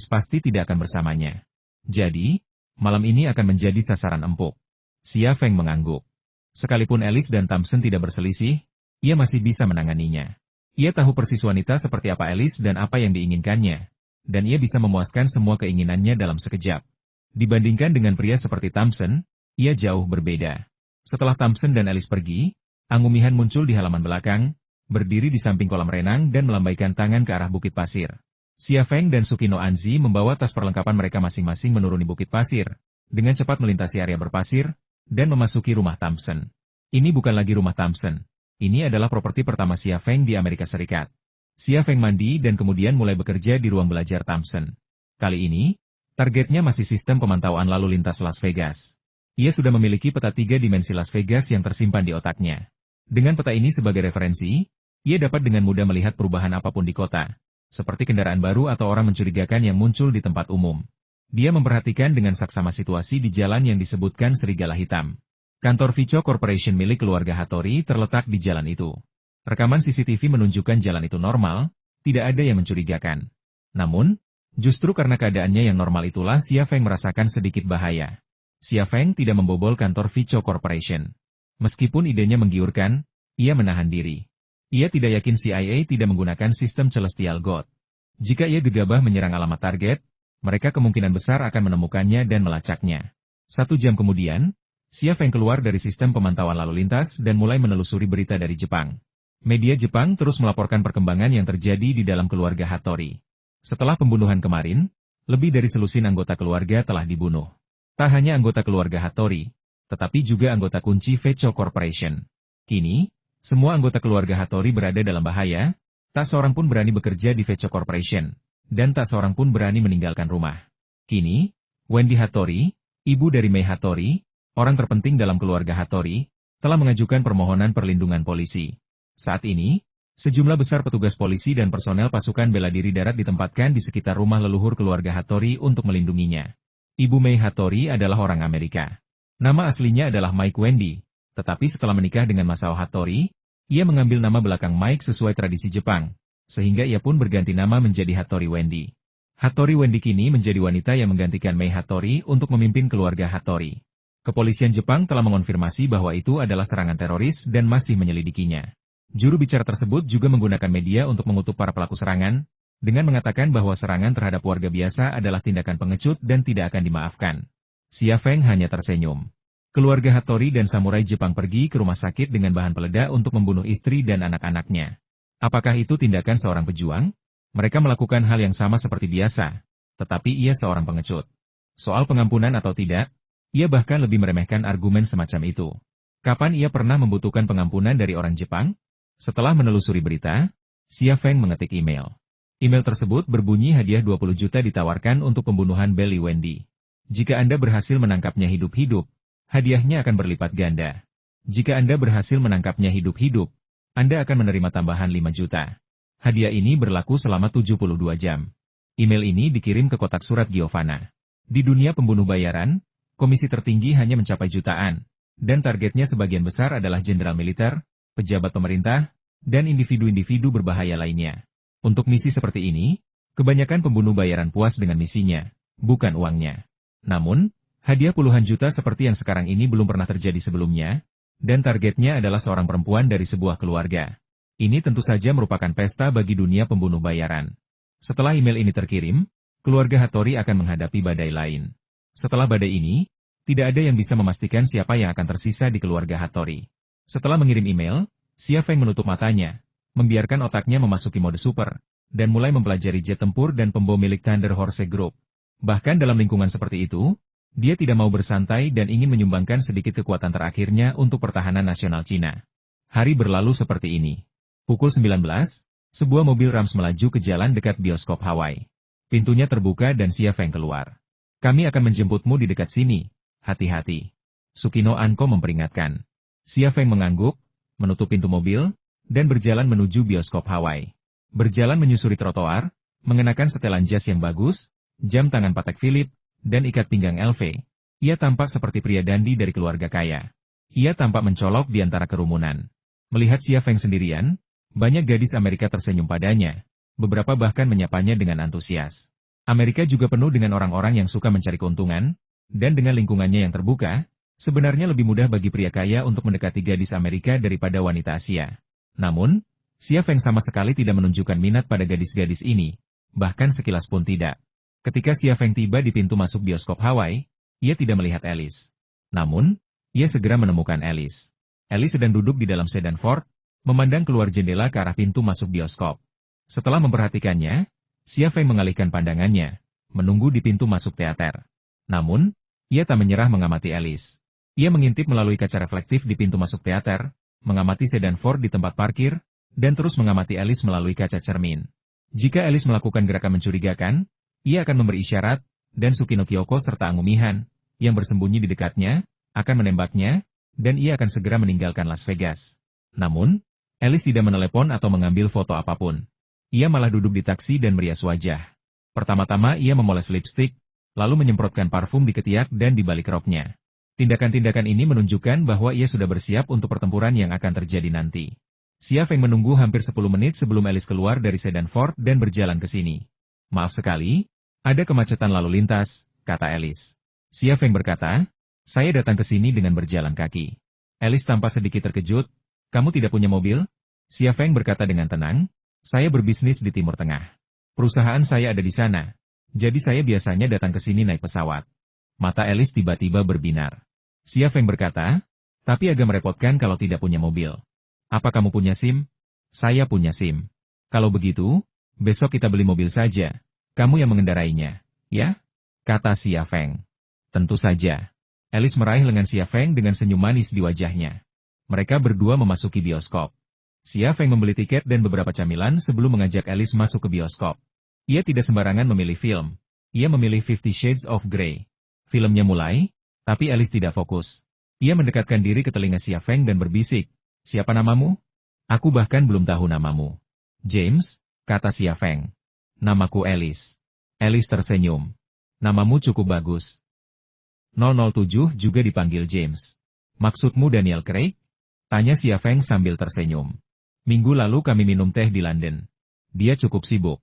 A: pasti tidak akan bersamanya. Jadi, malam ini akan menjadi sasaran empuk." Xia Feng mengangguk. Sekalipun Alice dan Thompson tidak berselisih, ia masih bisa menanganinya. Ia tahu persis wanita seperti apa Alice dan apa yang diinginkannya, dan ia bisa memuaskan semua keinginannya dalam sekejap. Dibandingkan dengan pria seperti Thompson, ia jauh berbeda. Setelah Thompson dan Alice pergi, Angumihan muncul di halaman belakang, berdiri di samping kolam renang dan melambaikan tangan ke arah bukit pasir. Xia Feng dan Sukino Anzi membawa tas perlengkapan mereka masing-masing menuruni bukit pasir, dengan cepat melintasi area berpasir, dan memasuki rumah Thompson. Ini bukan lagi rumah Thompson. Ini adalah properti pertama Xia Feng di Amerika Serikat. Xia Feng mandi dan kemudian mulai bekerja di ruang belajar Thompson. Kali ini, targetnya masih sistem pemantauan lalu lintas Las Vegas. Ia sudah memiliki peta 3 dimensi Las Vegas yang tersimpan di otaknya. Dengan peta ini sebagai referensi, ia dapat dengan mudah melihat perubahan apapun di kota. seperti kendaraan baru atau orang mencurigakan yang muncul di tempat umum. Dia memperhatikan dengan saksama situasi di jalan yang disebutkan Serigala Hitam. Kantor Vico Corporation milik keluarga Hattori terletak di jalan itu. Rekaman CCTV menunjukkan jalan itu normal, tidak ada yang mencurigakan. Namun, justru karena keadaannya yang normal itulah Xia Feng merasakan sedikit bahaya. Xia Feng tidak membobol kantor Vico Corporation. Meskipun idenya menggiurkan, ia menahan diri. Ia tidak yakin CIA tidak menggunakan sistem Celestial God. Jika ia gegabah menyerang alamat target, mereka kemungkinan besar akan menemukannya dan melacaknya. 1 jam kemudian, Xia Feng keluar dari sistem pemantauan lalu lintas dan mulai menelusuri berita dari Jepang. Media Jepang terus melaporkan perkembangan yang terjadi di dalam keluarga Hattori. Setelah pembunuhan kemarin, lebih dari selusin anggota keluarga telah dibunuh. Tak hanya anggota keluarga Hattori, tetapi juga anggota kunci Vico Corporation. Kini, semua anggota keluarga Hattori berada dalam bahaya, tak seorang pun berani bekerja di Vico Corporation. Dan tak seorang pun berani meninggalkan rumah. Kini, Wendy Hattori, ibu dari Mei Hattori, orang terpenting dalam keluarga Hattori, telah mengajukan permohonan perlindungan polisi. Saat ini, sejumlah besar petugas polisi dan personel pasukan bela diri darat ditempatkan di sekitar rumah leluhur keluarga Hattori untuk melindunginya. Ibu Mei Hattori adalah orang Amerika. Nama aslinya adalah Mike Wendy, tetapi setelah menikah dengan Masao Hattori, ia mengambil nama belakang Mike sesuai tradisi Jepang. Sehingga ia pun berganti nama menjadi Hattori Wendy. Hattori Wendy kini menjadi wanita yang menggantikan Mei Hattori untuk memimpin keluarga Hattori. Kepolisian Jepang telah mengonfirmasi bahwa itu adalah serangan teroris dan masih menyelidikinya. Juru bicara tersebut juga menggunakan media untuk mengutuk para pelaku serangan, dengan mengatakan bahwa serangan terhadap warga biasa adalah tindakan pengecut dan tidak akan dimaafkan. Xia Feng hanya tersenyum. Keluarga Hattori dan samurai Jepang pergi ke rumah sakit dengan bahan peledak untuk membunuh istri dan anak-anaknya. Apakah itu tindakan seorang pejuang? Mereka melakukan hal yang sama seperti biasa, tetapi ia seorang pengecut. Soal pengampunan atau tidak, ia bahkan lebih meremehkan argumen semacam itu. Kapan ia pernah membutuhkan pengampunan dari orang Jepang? Setelah menelusuri berita, Xia Feng mengetik email. Email tersebut berbunyi hadiah 20 juta ditawarkan untuk pembunuhan Belly Wendy. Jika Anda berhasil menangkapnya hidup-hidup, hadiahnya akan berlipat ganda. Jika Anda berhasil menangkapnya hidup-hidup, Anda akan menerima tambahan 5 juta. Hadiah ini berlaku selama 72 jam. Email ini dikirim ke kotak surat Giovanna. Di dunia pembunuh bayaran, komisi tertinggi hanya mencapai jutaan, dan targetnya sebagian besar adalah jenderal militer, pejabat pemerintah, dan individu-individu berbahaya lainnya. Untuk misi seperti ini, kebanyakan pembunuh bayaran puas dengan misinya, bukan uangnya. Namun, hadiah puluhan juta seperti yang sekarang ini belum pernah terjadi sebelumnya, dan targetnya adalah seorang perempuan dari sebuah keluarga. Ini tentu saja merupakan pesta bagi dunia pembunuh bayaran. Setelah email ini terkirim, keluarga Hattori akan menghadapi badai lain. Setelah badai ini, tidak ada yang bisa memastikan siapa yang akan tersisa di keluarga Hattori. Setelah mengirim email, Xia Feng menutup matanya, membiarkan otaknya memasuki mode super, dan mulai mempelajari jet tempur dan pembom milik Thunder Horse Group. Bahkan dalam lingkungan seperti itu, dia tidak mau bersantai dan ingin menyumbangkan sedikit kekuatan terakhirnya untuk pertahanan nasional Cina. Hari berlalu seperti ini. Pukul 19, sebuah mobil Rams melaju ke jalan dekat bioskop Hawaii. Pintunya terbuka dan Xia Feng keluar. Kami akan menjemputmu di dekat sini. Hati-hati. Sukino Anko memperingatkan. Xia Feng mengangguk, menutup pintu mobil, dan berjalan menuju bioskop Hawaii. Berjalan menyusuri trotoar, mengenakan setelan jas yang bagus, jam tangan Patek Philippe, dan ikat pinggang LV. Ia tampak seperti pria dandi dari keluarga kaya. Ia tampak mencolok di antara kerumunan. Melihat Xia Feng sendirian, banyak gadis Amerika tersenyum padanya. Beberapa bahkan menyapanya dengan antusias. Amerika juga penuh dengan orang-orang yang suka mencari keuntungan, dan dengan lingkungannya yang terbuka, sebenarnya lebih mudah bagi pria kaya untuk mendekati gadis Amerika daripada wanita Asia. Namun, Xia Feng sama sekali tidak menunjukkan minat pada gadis-gadis ini, bahkan sekilas pun tidak. Ketika Xia Feng tiba di pintu masuk bioskop Hawaii, ia tidak melihat Alice. Namun, ia segera menemukan Alice. Alice sedang duduk di dalam sedan Ford, memandang keluar jendela ke arah pintu masuk bioskop. Setelah memperhatikannya, Xia Feng mengalihkan pandangannya, menunggu di pintu masuk teater. Namun, ia tak menyerah mengamati Alice. Ia mengintip melalui kaca reflektif di pintu masuk teater, mengamati sedan Ford di tempat parkir, dan terus mengamati Alice melalui kaca cermin. Jika Alice melakukan gerakan mencurigakan, ia akan memberi isyarat, dan Sukino Kyoko serta Angumihan, yang bersembunyi di dekatnya, akan menembaknya, dan ia akan segera meninggalkan Las Vegas. Namun, Alice tidak menelepon atau mengambil foto apapun. Ia malah duduk di taksi dan merias wajah. Pertama-tama ia memoles lipstik, lalu menyemprotkan parfum di ketiak dan di balik roknya. Tindakan-tindakan ini menunjukkan bahwa ia sudah bersiap untuk pertempuran yang akan terjadi nanti. Xia Feng menunggu hampir 10 menit sebelum Alice keluar dari sedan Ford dan berjalan ke sini. Maaf sekali, ada kemacetan lalu lintas, kata Alice. Xia Feng berkata, saya datang ke sini dengan berjalan kaki. Alice tampak sedikit terkejut, kamu tidak punya mobil? Xia Feng berkata dengan tenang, saya berbisnis di Timur Tengah. Perusahaan saya ada di sana. Jadi saya biasanya datang ke sini naik pesawat. Mata Alice tiba-tiba berbinar. Xia Feng berkata, tapi agak merepotkan kalau tidak punya mobil. Apa kamu punya SIM? Saya punya SIM. Kalau begitu, besok kita beli mobil saja. Kamu yang mengendarainya, ya? Kata Xia Feng. Tentu saja. Alice meraih lengan Xia Feng dengan senyum manis di wajahnya. Mereka berdua memasuki bioskop. Xia Feng membeli tiket dan beberapa camilan sebelum mengajak Alice masuk ke bioskop. Ia tidak sembarangan memilih film. Ia memilih 50 Shades of Grey. Filmnya mulai, tapi Alice tidak fokus. Ia mendekatkan diri ke telinga Xia Feng dan berbisik, siapa namamu? Aku bahkan belum tahu namamu. James, kata Xia Feng. Namaku Alice. Alice tersenyum. Namamu cukup bagus. 007 juga dipanggil James. Maksudmu Daniel Craig? Tanya Xia Feng sambil tersenyum. Minggu lalu kami minum teh di London. Dia cukup sibuk.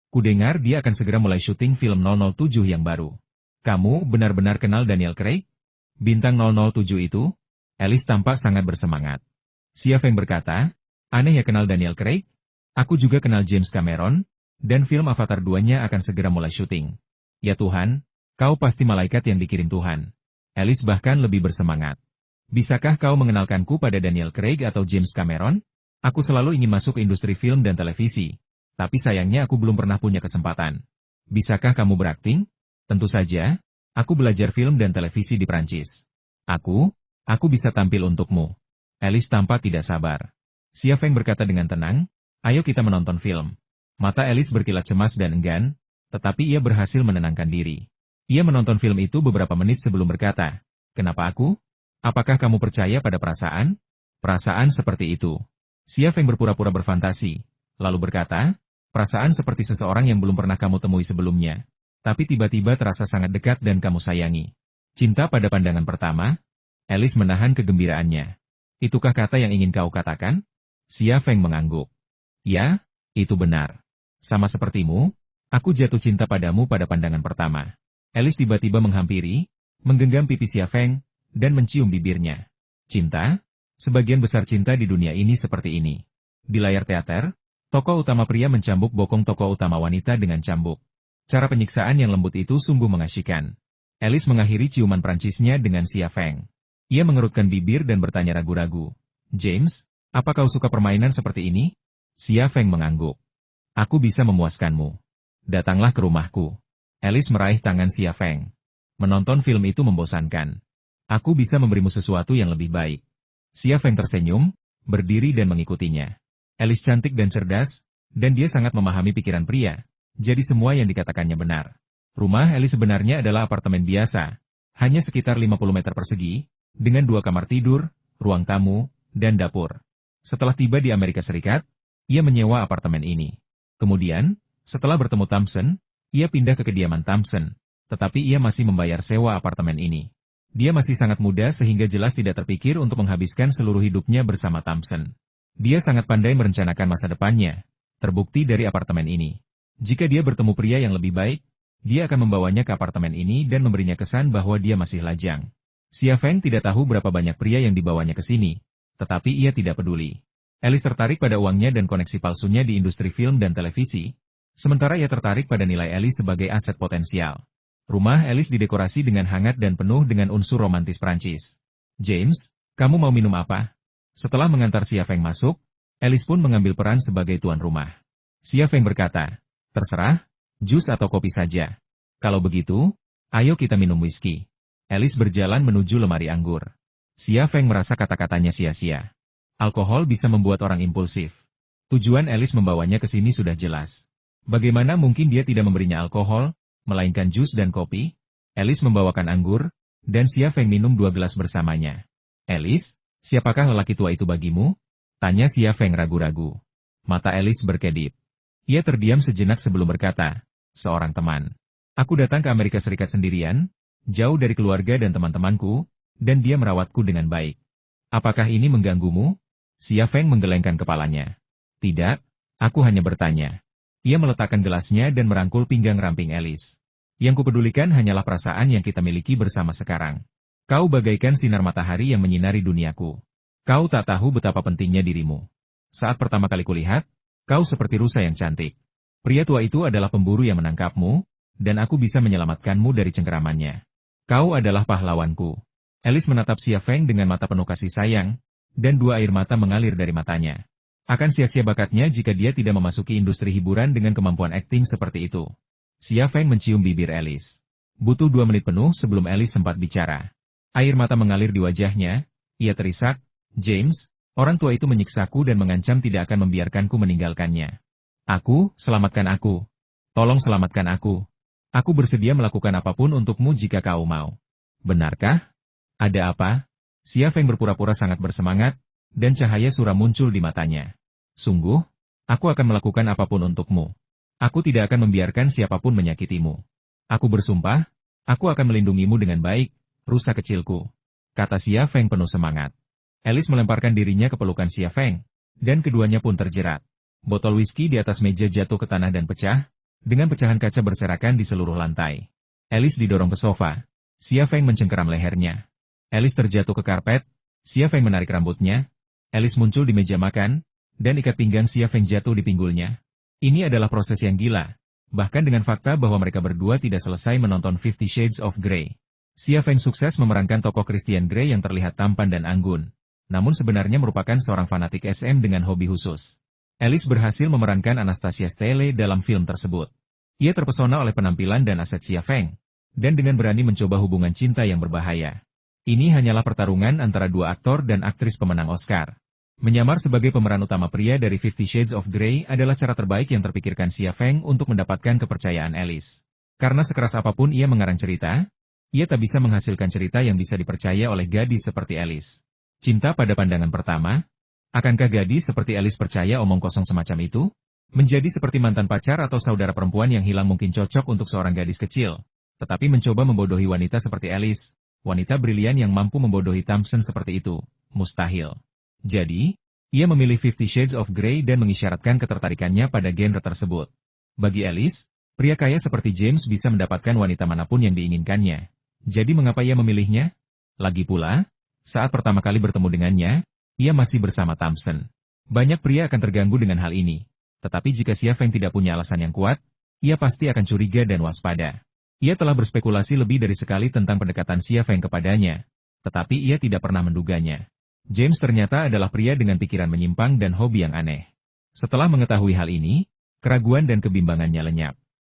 A: Kudengar dia akan segera mulai syuting film 007 yang baru. Kamu benar-benar kenal Daniel Craig? Bintang 007 itu? Alice tampak sangat bersemangat. Xia Feng berkata, aneh ya kenal Daniel Craig? Aku juga kenal James Cameron, dan film Avatar 2-nya akan segera mulai syuting. Ya Tuhan, kau pasti malaikat yang dikirim Tuhan. Alice bahkan lebih bersemangat. Bisakah kau mengenalkanku pada Daniel Craig atau James Cameron? Aku selalu ingin masuk ke industri film dan televisi, tapi sayangnya aku belum pernah punya kesempatan. Bisakah kamu berakting? Tentu saja, aku belajar film dan televisi di Prancis. Aku bisa tampil untukmu. Alice tampak tidak sabar. Xia Feng berkata dengan tenang, ayo kita menonton film. Mata Alice berkilat cemas dan enggan, tetapi ia berhasil menenangkan diri. Ia menonton film itu beberapa menit sebelum berkata, kenapa aku? Apakah kamu percaya pada perasaan? Perasaan seperti itu. Xia Feng berpura-pura berfantasi, lalu berkata, perasaan seperti seseorang yang belum pernah kamu temui sebelumnya, tapi tiba-tiba terasa sangat dekat dan kamu sayangi. Cinta pada pandangan pertama? Alice menahan kegembiraannya. Itukah kata yang ingin kau katakan? Xia Feng mengangguk. Ya, itu benar. Sama sepertimu, aku jatuh cinta padamu pada pandangan pertama. Alice tiba-tiba menghampiri, menggenggam pipi Xia Feng, dan mencium bibirnya. Cinta? Sebagian besar cinta di dunia ini seperti ini. Di layar teater, tokoh utama pria mencambuk bokong tokoh utama wanita dengan cambuk. Cara penyiksaan yang lembut itu sungguh mengasyikan. Alice mengakhiri ciuman Prancisnya dengan Xia Feng. Ia mengerutkan bibir dan bertanya ragu-ragu. James, apa kau suka permainan seperti ini? Xia Feng mengangguk. Aku bisa memuaskanmu. Datanglah ke rumahku. Alice meraih tangan Xia Feng. Menonton film itu membosankan. Aku bisa memberimu sesuatu yang lebih baik. Xia Feng tersenyum, berdiri dan mengikutinya. Alice cantik dan cerdas, dan dia sangat memahami pikiran pria. Jadi semua yang dikatakannya benar. Rumah Alice sebenarnya adalah apartemen biasa, hanya sekitar 50 meter persegi, dengan 2 kamar tidur, ruang tamu, dan dapur. Setelah tiba di Amerika Serikat, ia menyewa apartemen ini. Kemudian, setelah bertemu Thompson, ia pindah ke kediaman Thompson, tetapi ia masih membayar sewa apartemen ini. Dia masih sangat muda sehingga jelas tidak terpikir untuk menghabiskan seluruh hidupnya bersama Thompson. Dia sangat pandai merencanakan masa depannya, terbukti dari apartemen ini. Jika dia bertemu pria yang lebih baik, dia akan membawanya ke apartemen ini dan memberinya kesan bahwa dia masih lajang. Xia Feng tidak tahu berapa banyak pria yang dibawanya ke sini, tetapi ia tidak peduli. Alice tertarik pada uangnya dan koneksi palsunya di industri film dan televisi, sementara ia tertarik pada nilai Alice sebagai aset potensial. Rumah Alice didekorasi dengan hangat dan penuh dengan unsur romantis Prancis. James, kamu mau minum apa? Setelah mengantar Xia Feng masuk, Alice pun mengambil peran sebagai tuan rumah. Xia Feng berkata, terserah, jus atau kopi saja. Kalau begitu, ayo kita minum whisky. Alice berjalan menuju lemari anggur. Xia Feng merasa kata-katanya sia-sia. Alkohol bisa membuat orang impulsif. Tujuan Alice membawanya ke sini sudah jelas. Bagaimana mungkin dia tidak memberinya alkohol, melainkan jus dan kopi? Alice membawakan anggur, dan Xia Feng minum 2 gelas bersamanya. Alice, siapakah lelaki tua itu bagimu? Tanya Xia Feng ragu-ragu. Mata Alice berkedip. Ia terdiam sejenak sebelum berkata, seorang teman. Aku datang ke Amerika Serikat sendirian, jauh dari keluarga dan teman-temanku, dan dia merawatku dengan baik. Apakah ini mengganggumu? Xia Feng menggelengkan kepalanya. Tidak, aku hanya bertanya. Ia meletakkan gelasnya dan merangkul pinggang ramping Alice. Yang kupedulikan hanyalah perasaan yang kita miliki bersama sekarang. Kau bagaikan sinar matahari yang menyinari duniaku. Kau tak tahu betapa pentingnya dirimu. Saat pertama kali kulihat, kau seperti rusa yang cantik. Pria tua itu adalah pemburu yang menangkapmu, dan aku bisa menyelamatkanmu dari cengkeramannya. Kau adalah pahlawanku. Alice menatap Xia Feng dengan mata penuh kasih sayang, dan dua air mata mengalir dari matanya. Akan sia-sia bakatnya jika dia tidak memasuki industri hiburan dengan kemampuan akting seperti itu. Xia Feng mencium bibir Alice. Butuh 2 menit penuh sebelum Alice sempat bicara. Air mata mengalir di wajahnya, ia terisak, James, orang tua itu menyiksaku dan mengancam tidak akan membiarkanku meninggalkannya. Selamatkan aku. Tolong selamatkan aku. Aku bersedia melakukan apapun untukmu jika kau mau. Benarkah? Ada apa? Xia Feng berpura-pura sangat bersemangat, dan cahaya suram muncul di matanya. Sungguh? Aku akan melakukan apapun untukmu. Aku tidak akan membiarkan siapapun menyakitimu. Aku bersumpah, aku akan melindungimu dengan baik, rusa kecilku. Kata Xia Feng penuh semangat. Alice melemparkan dirinya ke pelukan Xia Feng, dan keduanya pun terjerat. Botol whisky di atas meja jatuh ke tanah dan pecah, dengan pecahan kaca berserakan di seluruh lantai. Alice didorong ke sofa. Xia Feng mencengkeram lehernya. Alice terjatuh ke karpet. Xia Feng menarik rambutnya. Alice muncul di meja makan, dan ikat pinggang Xia Feng jatuh di pinggulnya. Ini adalah proses yang gila, bahkan dengan fakta bahwa mereka berdua tidak selesai menonton 50 Shades of Grey. Xia Feng sukses memerankan tokoh Christian Grey yang terlihat tampan dan anggun, namun sebenarnya merupakan seorang fanatik SM dengan hobi khusus. Alice berhasil memerankan Anastasia Steele dalam film tersebut. Ia terpesona oleh penampilan dan aset Xia Feng, dan dengan berani mencoba hubungan cinta yang berbahaya. Ini hanyalah pertarungan antara dua aktor dan aktris pemenang Oscar. Menyamar sebagai pemeran utama pria dari 50 Shades of Grey adalah cara terbaik yang terpikirkan Xia Feng untuk mendapatkan kepercayaan Alice. Karena sekeras apapun ia mengarang cerita, ia tak bisa menghasilkan cerita yang bisa dipercaya oleh gadis seperti Alice. Cinta pada pandangan pertama? Akankah gadis seperti Alice percaya omong kosong semacam itu? Menjadi seperti mantan pacar atau saudara perempuan yang hilang mungkin cocok untuk seorang gadis kecil, tetapi mencoba membodohi wanita seperti Alice, wanita brilian yang mampu membodohi Thompson seperti itu, mustahil. Jadi, ia memilih 50 Shades of Grey dan mengisyaratkan ketertarikannya pada genre tersebut. Bagi Alice, pria kaya seperti James bisa mendapatkan wanita manapun yang diinginkannya. Jadi mengapa ia memilihnya? Lagi pula, saat pertama kali bertemu dengannya, ia masih bersama Thompson. Banyak pria akan terganggu dengan hal ini. Tetapi jika Xia Feng tidak punya alasan yang kuat, ia pasti akan curiga dan waspada. Ia telah berspekulasi lebih dari sekali tentang pendekatan Xia Feng kepadanya, tetapi ia tidak pernah menduganya. James ternyata adalah pria dengan pikiran menyimpang dan hobi yang aneh. Setelah mengetahui hal ini, keraguan dan kebimbangannya lenyap.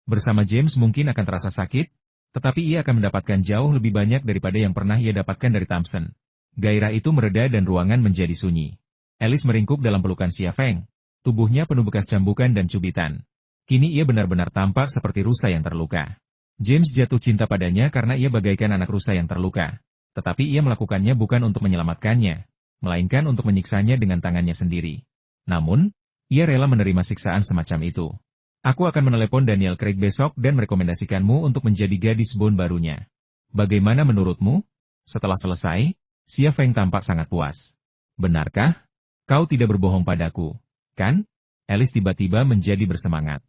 A: Bersama James mungkin akan terasa sakit, tetapi ia akan mendapatkan jauh lebih banyak daripada yang pernah ia dapatkan dari Thompson. Gairah itu mereda dan ruangan menjadi sunyi. Alice meringkuk dalam pelukan Xia Feng. Tubuhnya penuh bekas cambukan dan cubitan. Kini ia benar-benar tampak seperti rusa yang terluka. James jatuh cinta padanya karena ia bagaikan anak rusa yang terluka. Tetapi ia melakukannya bukan untuk menyelamatkannya, melainkan untuk menyiksanya dengan tangannya sendiri. Namun, ia rela menerima siksaan semacam itu. Aku akan menelepon Daniel Craig besok dan merekomendasikanmu untuk menjadi gadis Bond barunya. Bagaimana menurutmu? Setelah selesai, Xia Feng tampak sangat puas. Benarkah? Kau tidak berbohong padaku, kan? Alice tiba-tiba menjadi bersemangat.